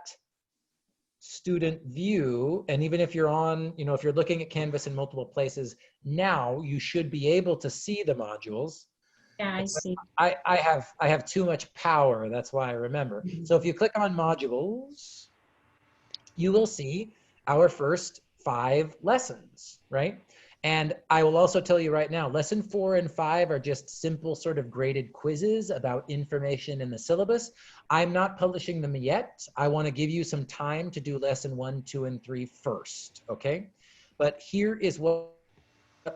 A: student view, and even if you're on, if you're looking at Canvas in multiple places, now you should be able to see the modules.
P: Yeah, I see.
A: I have too much power. That's why I remember. So if you click on modules, you will see our first 5 lessons, right? And I will also tell you right now, lesson 4 and 5 are just simple sort of graded quizzes about information in the syllabus. I'm not publishing them yet. I want to give you some time to do lesson 1, 2, and 3 first, okay? But here is what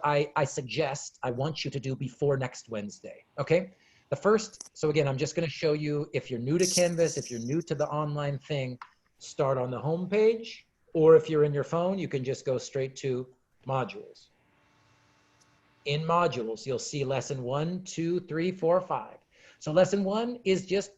A: I suggest I want you to do before next Wednesday, okay? The first, so again, I'm just going to show you, if you're new to Canvas, if you're new to the online thing, start on the home page, or if you're in your phone, you can just go straight to modules. In modules, you'll see lesson 1, 2, 3, 4, 5. So lesson 1 is just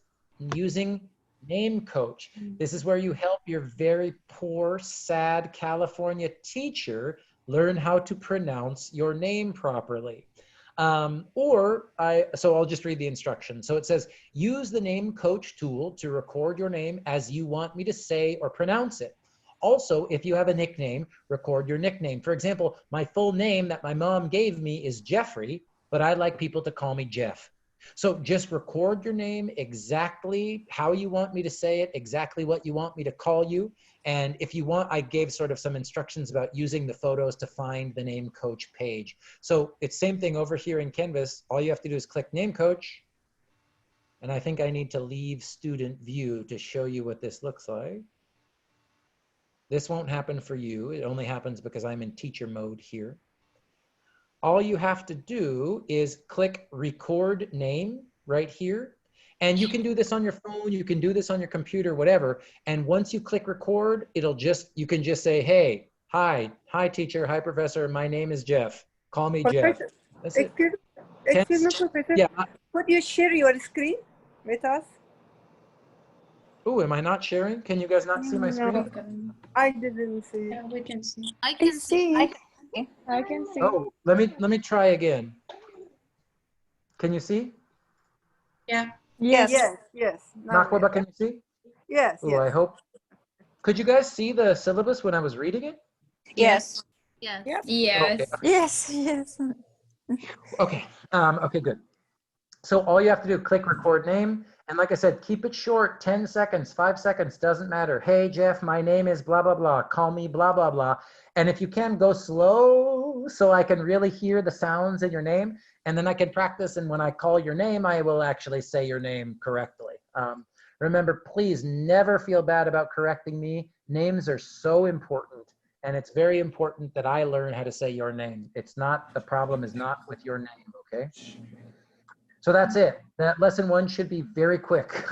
A: using name coach. This is where you help your very poor, sad California teacher learn how to pronounce your name properly. So I'll just read the instructions. So it says, use the name coach tool to record your name as you want me to say or pronounce it. Also, if you have a nickname, record your nickname. For example, my full name that my mom gave me is Jeffrey, but I like people to call me Jeff. So just record your name exactly how you want me to say it, exactly what you want me to call you. And if you want, I gave sort of some instructions about using the photos to find the name coach page. So it's same thing over here in Canvas. All you have to do is click name coach. And I think I need to leave student view to show you what this looks like. This won't happen for you. It only happens because I'm in teacher mode here. All you have to do is click record name right here. And you can do this on your phone, you can do this on your computer, whatever. And once you click record, you can just say, hey, hi teacher, hi professor, my name is Jeff. Call me Jeff. That's it.
M: Excuse me, Professor.
A: Yeah.
M: Could you share your screen with us?
A: Oh, am I not sharing? Can you guys not see my screen?
M: No, I didn't see.
G: Yeah, we can see.
B: I can see.
Q: I can see.
A: Oh, let me try again. Can you see?
G: Yeah.
Q: Yes.
M: Yes. Now
A: Makwaba, can you see?
M: yes.
A: Oh, I hope. Could you guys see the syllabus when I was reading it?
I: Yes.
B: Yes.
M: Yep.
G: Yes.
U: Yes, yes.
A: Okay. Okay, good. So all you have to do, click record name. And like I said, keep it short, 10 seconds, 5 seconds, doesn't matter. Hey, Jeff, my name is blah, blah, blah. Call me blah, blah, blah. And if you can, go slow so I can really hear the sounds in your name. And then I can practice. And when I call your name, I will actually say your name correctly. Remember, please never feel bad about correcting me. Names are so important. And it's very important that I learn how to say your name. It's not, the problem is not with your name, okay? So that's it. That lesson 1 should be very quick.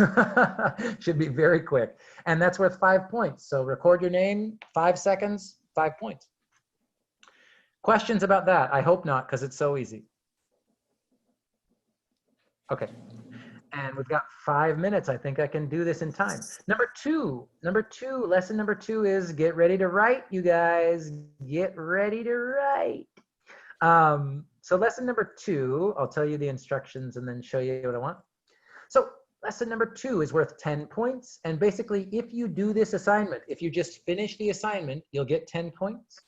A: Should be very quick. And that's worth 5 points. So record your name, 5 seconds, 5 points. Questions about that? I hope not, because it's so easy. Okay. And we've got 5 minutes. I think I can do this in time. Number two, lesson number 2 is get ready to write, you guys. Get ready to write. So lesson number 2, I'll tell you the instructions and then show you what I want. So lesson number 2 is worth 10 points. And basically, if you do this assignment, if you just finish the assignment, you'll get 10 points.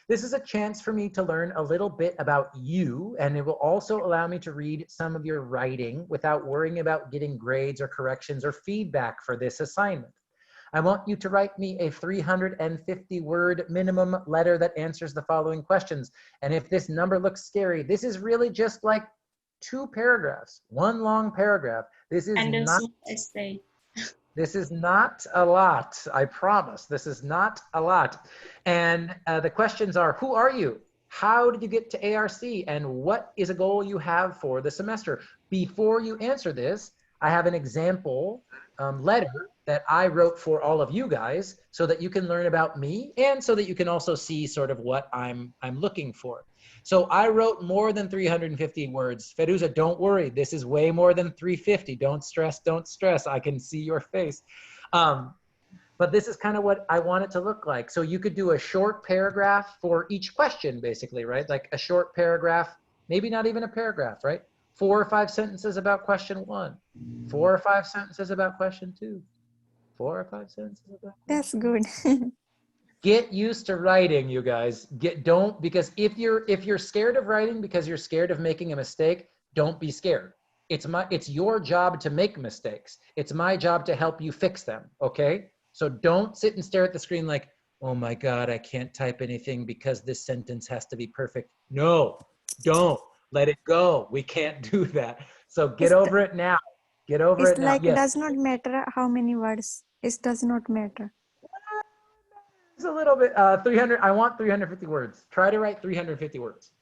A: This is a chance for me to learn a little bit about you, and it will also allow me to read some of your writing without worrying about getting grades or corrections or feedback for this assignment. I want you to write me a 350-word minimum letter that answers the following questions. And if this number looks scary, this is really just like 2 paragraphs, 1 long paragraph. This is
G: And a
A: not
G: small essay.
A: This is not a lot, I promise. This is not a lot. And the questions are, who are you? How did you get to ARC? And what is a goal you have for the semester? Before you answer this, I have an example letter that I wrote for all of you guys so that you can learn about me and so that you can also see sort of what I'm looking for. So I wrote more than 350 words. Feruza, don't worry. This is way more than 350. Don't stress, don't stress. I can see your face. But this is kind of what I want it to look like. So you could do a short paragraph for each question, basically, right? Like a short paragraph, maybe not even a paragraph, right? 4 or 5 sentences about question 1, 4 or 5 sentences about question 2, 4 or 5 sentences about
U: That's good.
A: Get used to writing, you guys. Because if you're scared of writing because you're scared of making a mistake, don't be scared. It's your job to make mistakes. It's my job to help you fix them, okay? So don't sit and stare at the screen like, oh my God, I can't type anything because this sentence has to be perfect. No, don't. Let it go. We can't do that. So get over it now. Get over
U: It's
A: it now.
U: like
A: Yes.
U: does not matter how many words. It does not matter.
A: It's a little bit 300. I want 350 words. Try to write 350 words.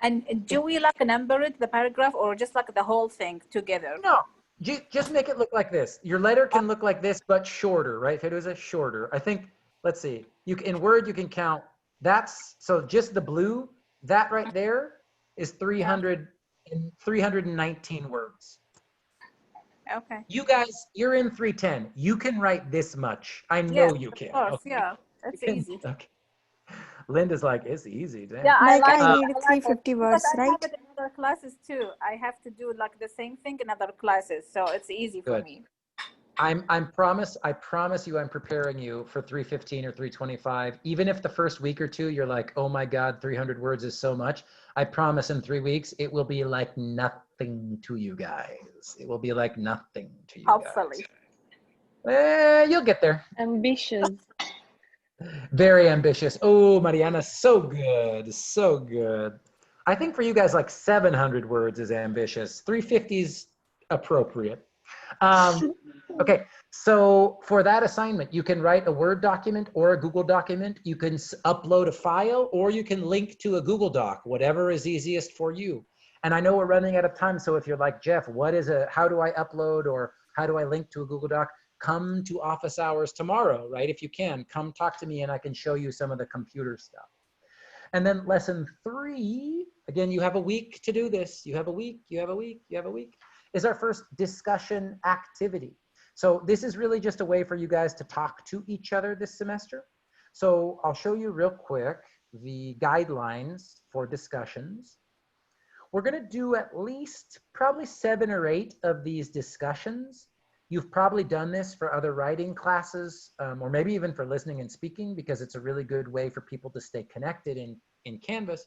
S: And do we like number it, the paragraph, or just like the whole thing together?
A: No, just make it look like this. Your letter can look like this, but shorter, right? If it was a shorter, I think, let's see, in Word, you can count, so just the blue, that right there is 319 words.
S: Okay.
A: You guys, you're in 310. You can write this much. I know you can.
S: Of course,
A: Okay?
S: yeah, that's easy.
A: Okay. Linda's like, it's easy. Damn.
S: Yeah,
U: Like I
S: it.
U: need 350
S: Because
U: words,
S: I
U: right?
S: have it in other classes too. I have to do like the same thing in other classes, so it's easy for
A: Good.
S: me.
A: I promise you I'm preparing you for 315 or 325. Even if the first week or two you're like, oh my God, 300 words is so much. I promise in 3 weeks it will be like nothing to you guys. It will be like nothing to you
S: Hopefully.
A: guys. You'll get there.
Q: Ambitious.
A: Very ambitious. Oh, Mariana, so good. So good. I think for you guys, like 700 words is ambitious. 350 is appropriate. Okay, so for that assignment, you can write a Word document or a Google document. You can upload a file or you can link to a Google Doc, whatever is easiest for you. And I know we're running out of time, so if you're like, Jeff, how do I upload or how do I link to a Google Doc? Come to office hours tomorrow, right? If you can, come talk to me and I can show you some of the computer stuff. And then lesson 3, again, you have a week to do this. You have a week, you have a week, you have a week, is our first discussion activity. So this is really just a way for you guys to talk to each other this semester. So I'll show you real quick the guidelines for discussions. We're gonna do at least probably 7 or 8 of these discussions. You've probably done this for other writing classes, or maybe even for listening and speaking, because it's a really good way for people to stay connected in Canvas.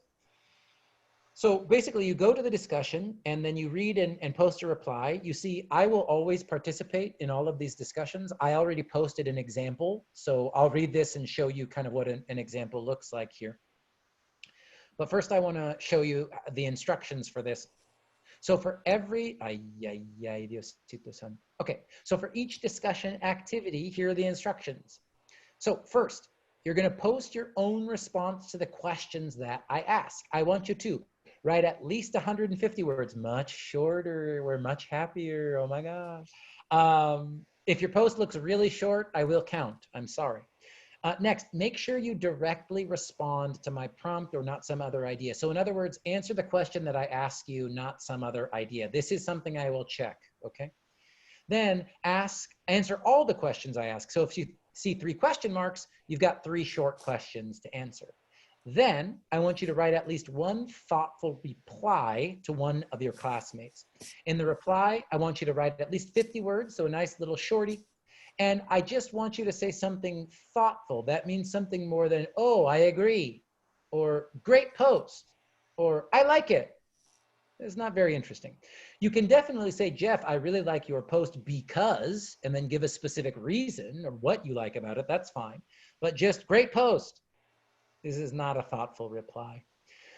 A: So basically you go to the discussion and then you read and post a reply. You see, I will always participate in all of these discussions. I already posted an example, so I'll read this and show you kind of what an example looks like here. But first I wanna show you the instructions for this. So for every, okay, so for each discussion activity, here are the instructions. So first, you're gonna post your own response to the questions that I ask. I want you to write at least 150 words, much shorter, we're much happier, oh my gosh. If your post looks really short, I will count, I'm sorry. Next, make sure you directly respond to my prompt or not some other idea. So in other words, answer the question that I ask you, not some other idea. This is something I will check, okay? Then answer all the questions I ask. So if you see 3 question marks, you've got 3 short questions to answer. Then I want you to write at least 1 thoughtful reply to one of your classmates. In the reply, I want you to write at least 50 words, so a nice little shorty. And I just want you to say something thoughtful. That means something more than, oh, I agree, or great post, or I like it. It's not very interesting. You can definitely say, Jeff, I really like your post because, and then give a specific reason or what you like about it, that's fine. But just great post. This is not a thoughtful reply.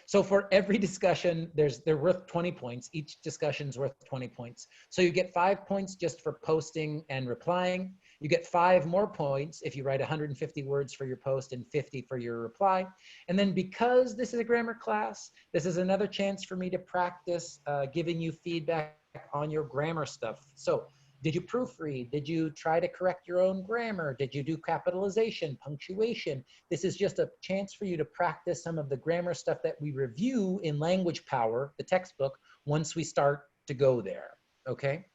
A: So for every discussion, they're worth 20 points. Each discussion's worth 20 points. So you get 5 points just for posting and replying. You get 5 more points if you write 150 words for your post and 50 for your reply. And then because this is a grammar class, this is another chance for me to practice giving you feedback on your grammar stuff. So did you proofread? Did you try to correct your own grammar? Did you do capitalization, punctuation? This is just a chance for you to practice some of the grammar stuff that we review in Language Power, the textbook, once we start to go there, okay?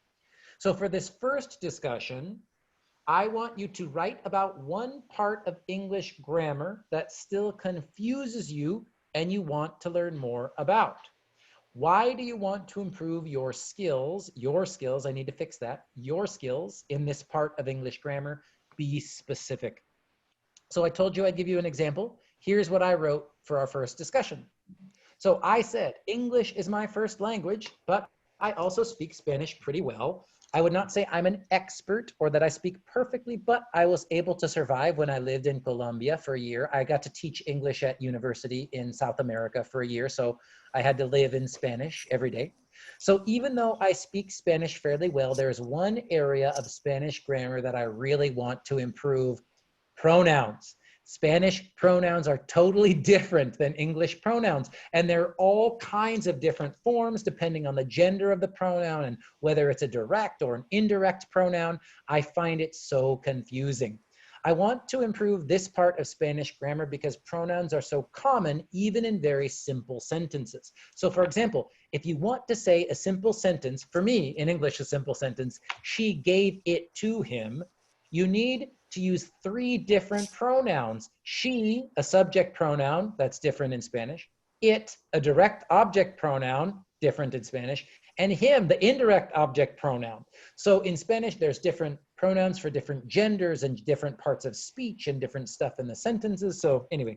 A: So for this first discussion, I want you to write about 1 part of English grammar that still confuses you and you want to learn more about. Why do you want to improve your skills, I need to fix that, your skills in this part of English grammar? Be specific. So I told you I'd give you an example. Here's what I wrote for our first discussion. So I said, English is my first language, but I also speak Spanish pretty well. I would not say I'm an expert or that I speak perfectly, but I was able to survive when I lived in Colombia for a year. I got to teach English at university in South America for a year, so I had to live in Spanish every day. So even though I speak Spanish fairly well, there's one area of Spanish grammar that I really want to improve: pronouns. Spanish pronouns are totally different than English pronouns, and there are all kinds of different forms depending on the gender of the pronoun and whether it's a direct or an indirect pronoun. I find it so confusing. I want to improve this part of Spanish grammar because pronouns are so common even in very simple sentences. So for example, if you want to say a simple sentence, for me in English a simple sentence, she gave it to him, you need to use 3 different pronouns. She, a subject pronoun, that's different in Spanish. It, a direct object pronoun, different in Spanish. And him, the indirect object pronoun. So in Spanish, there's different pronouns for different genders and different parts of speech and different stuff in the sentences. So anyway,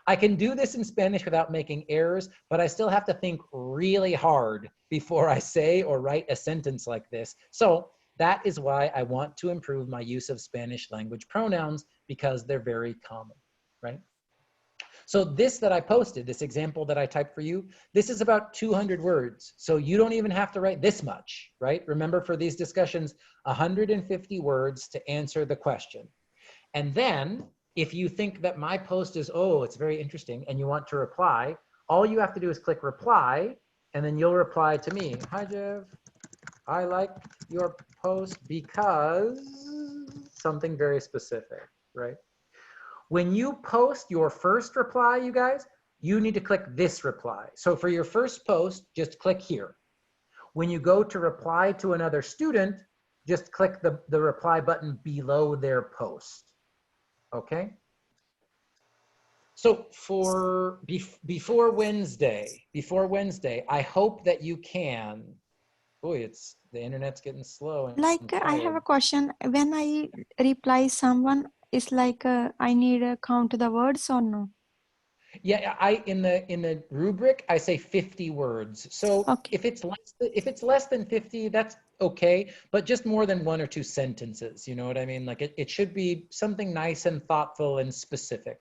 A: I can do this in Spanish without making errors, but I still have to think really hard before I say or write a sentence like this. So that is why I want to improve my use of Spanish language pronouns, because they're very common, right? So this that I posted, this example that I typed for you, this is about 200 words. So you don't even have to write this much, right? Remember, for these discussions, 150 words to answer the question. And then if you think that my post is, oh, it's very interesting, and you want to reply, all you have to do is click reply, and then you'll reply to me. Hi, Jeff. I like your post because something very specific, right? When you post your first reply, you guys, you need to click this reply. So for your first post, just click here. When you go to reply to another student, just click the reply button below their post. Okay? So for before Wednesday, I hope that you can. Boy, the internet's getting slow. And
U: Like I have a question. When I reply someone, it's like I need to count the words or no?
A: Yeah, in the rubric I say 50 words. So if it's less than 50, that's okay, but just more than 1 or 2 sentences, you know what I mean? Like it should be something nice and thoughtful and specific.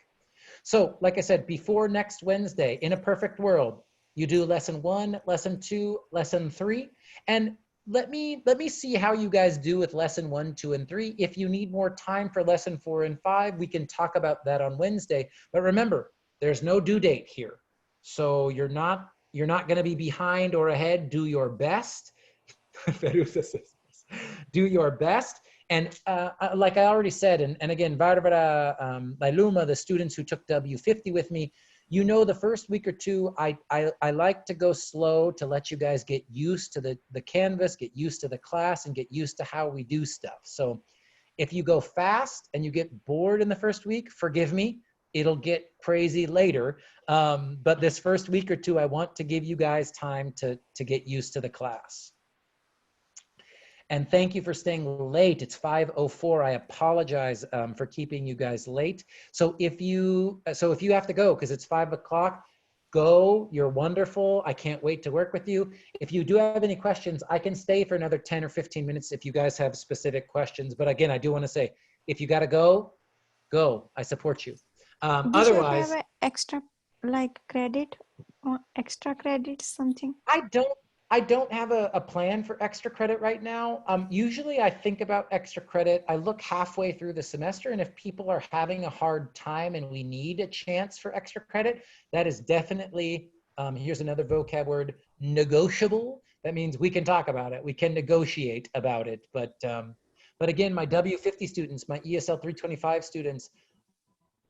A: So like I said, before next Wednesday, in a perfect world, you do lesson 1, lesson 2, lesson 3, and let me see how you guys do with lesson 1, 2, and 3. If you need more time for lesson 4 and 5, we can talk about that on Wednesday. But remember, there's no due date here. So you're not going to be behind or ahead. Do your best. Do your best. And like I already said, and again, Barbara, Lailuma, the students who took W50 with me, you know, the first week or two, I like to go slow to let you guys get used to the Canvas, get used to the class, and get used to how we do stuff. So if you go fast and you get bored in the first week, forgive me. It'll get crazy later. But this first week or two, I want to give you guys time to get used to the class. And thank you for staying late. It's 5:04. I apologize for keeping you guys late. So if you have to go because it's 5 o'clock, go. You're wonderful. I can't wait to work with you. If you do have any questions, I can stay for another 10 or 15 minutes if you guys have specific questions. But again, I do want to say, if you got to go, go. I support you. Otherwise,
U: have extra like credit or extra credit something?
A: I don't have a plan for extra credit right now. Usually I think about extra credit. I look halfway through the semester, and if people are having a hard time and we need a chance for extra credit, that is definitely, here's another vocab word, negotiable. That means we can talk about it. We can negotiate about it. But again, my W50 students, my ESL 325 students,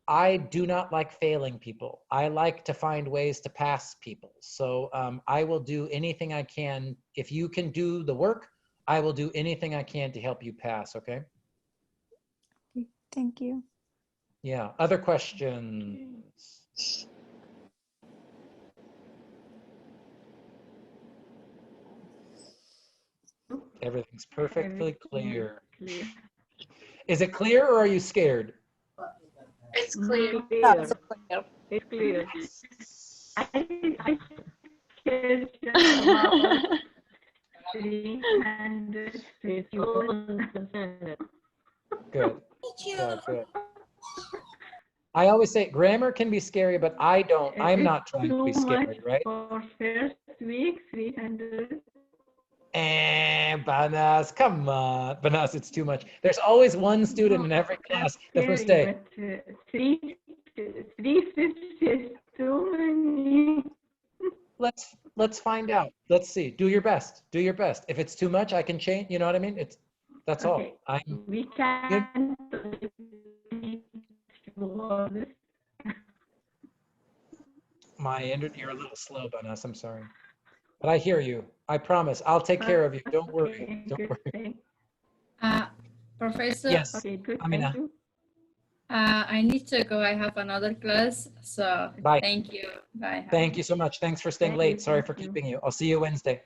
A: I do not like failing people. I like to find ways to pass people. So I will do anything I can. If you can do the work, I will do anything I can to help you pass, okay?
U: Thank you.
A: Yeah, other questions? Everything's perfectly clear. Is it clear or are you scared?
L: It's clear.
R: It's clear. I shared about 350.
A: Good. Yeah, good. I always say grammar can be scary, but I'm not trying to be scary, right?
R: For first week, 300.
A: Banas, come on. Banas, it's too much. There's always one student in every class the first day.
R: 350 is too many.
A: Let's find out. Let's see. Do your best. Do your best. If it's too much, I can change. You know what I mean? That's
R: Okay.
A: all.
R: We can.
A: You're a little slow, Banas. I'm sorry. But I hear you. I promise. I'll take care of you. Don't worry. Don't worry.
G: Professor.
A: Yes.
R: Okay, good.
A: Amina.
R: Thank you.
G: I need to go. I have another class. So
A: Bye.
G: thank you. Bye.
A: Thank you so much. Thanks for staying late. Sorry for keeping you. I'll see you Wednesday.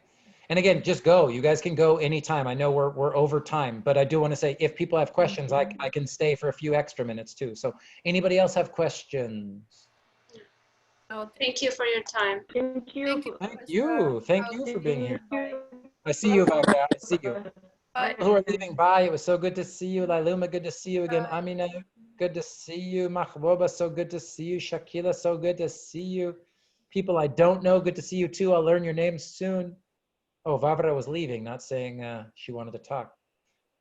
A: And again, just go. You guys can go anytime. I know we're over time, but I do want to say if people have questions, I can stay for a few extra minutes too. So anybody else have questions?
L: Oh, thank you for your time.
R: Thank you.
A: Thank you. Thank you for being here. I see you, Barbara. I see you. People who are leaving, bye. It was so good to see you. Lailuma, good to see you again. Amina, good to see you. Mahbouba, so good to see you. Shakila, so good to see you. People I don't know, good to see you too. I'll learn your names soon. Oh, Vavra was leaving, not saying she wanted to talk.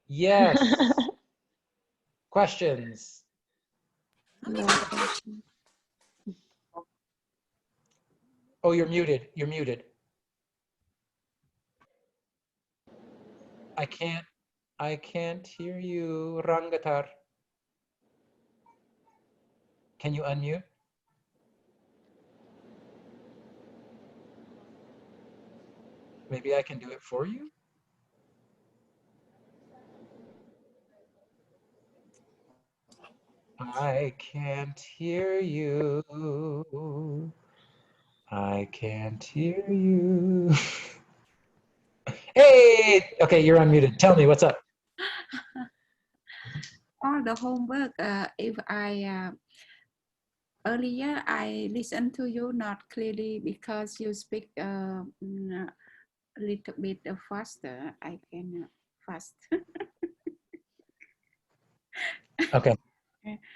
A: Yes. Questions?
U: No question.
A: Oh, you're muted. You're muted. I can't hear you, Rangatar. Can you unmute? Maybe I can do it for you. I can't hear you. I can't hear you. Hey, okay, you're unmuted. Tell me what's up.
F: All the homework, if I earlier I listened to you not clearly because you speak a little bit faster. I can fast.
A: Okay,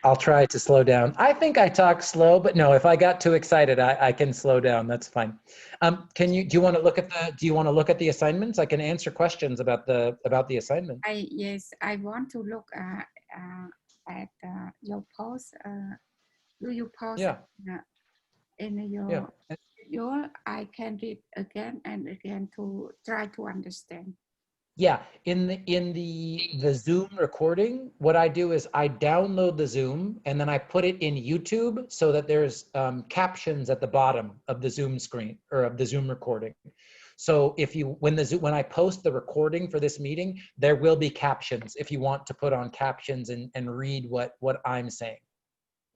A: I'll try to slow down. I think I talk slow, but no, if I got too excited, I can slow down. That's fine. Do you want to look at the assignments? I can answer questions about the assignment.
F: Yes, I want to look at your post. Do you post
A: Yeah.
F: in
A: Yeah.
F: your? I can read again and again to try to understand.
A: Yeah, in the Zoom recording, what I do is I download the Zoom and then I put it in YouTube so that there's captions at the bottom of the Zoom screen or of the Zoom recording. So if you when I post the recording for this meeting, there will be captions if you want to put on captions and read what I'm saying.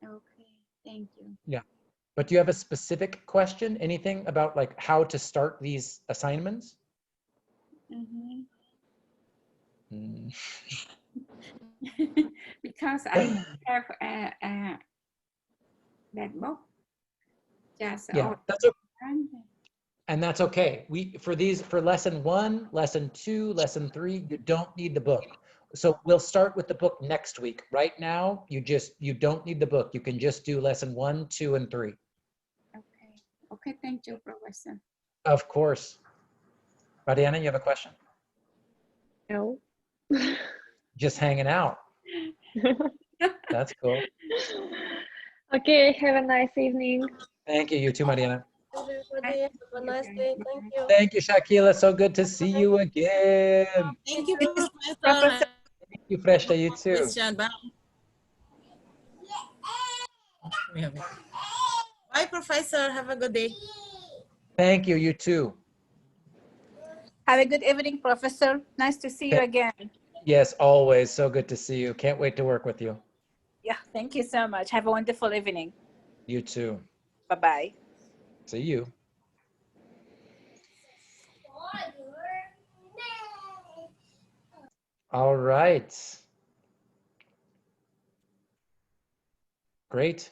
F: Okay, thank you.
A: Yeah. But do you have a specific question? Anything about like how to start these assignments?
F: Mm-hmm.
A: Mm.
F: Because I have that book. Just
A: Yeah, that's okay. And that's okay. For lesson 1, lesson 2, lesson 3, you don't need the book. So we'll start with the book next week. Right now, you don't need the book. You can just do lesson 1, 2, and 3.
F: Okay. Okay, thank you, Professor.
A: Of course. Mariana, you have a question?
Q: No.
A: Just hanging out. That's cool.
Q: Okay, have a nice evening.
A: Thank you. You too, Mariana.
H: Everybody have a nice day. Thank you.
A: Thank you, Shakila. So good to see you again.
P: Thank you, Professor.
A: Thank you, Freshta. You too.
P: Question. Bye. Bye, Professor. Have a good day.
A: Thank you. You too.
S: Have a good evening, Professor. Nice to see you again.
A: Yes, always. So good to see you. Can't wait to work with you.
S: Yeah, thank you so much. Have a wonderful evening.
A: You too.
S: Bye-bye.
A: See you. All right. Great.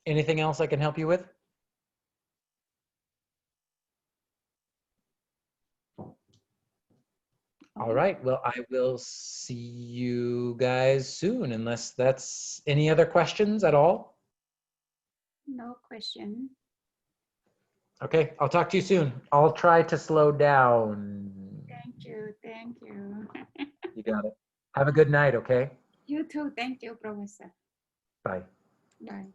A: Anything else I can help you with? All right. Well, I will see you guys soon, unless that's any other questions at all.
F: No question.
A: Okay, I'll talk to you soon. I'll try to slow down.
F: Thank you. Thank you.
A: You got it. Have a good night, okay?
F: You too. Thank you, Professor.
A: Bye.
F: Bye.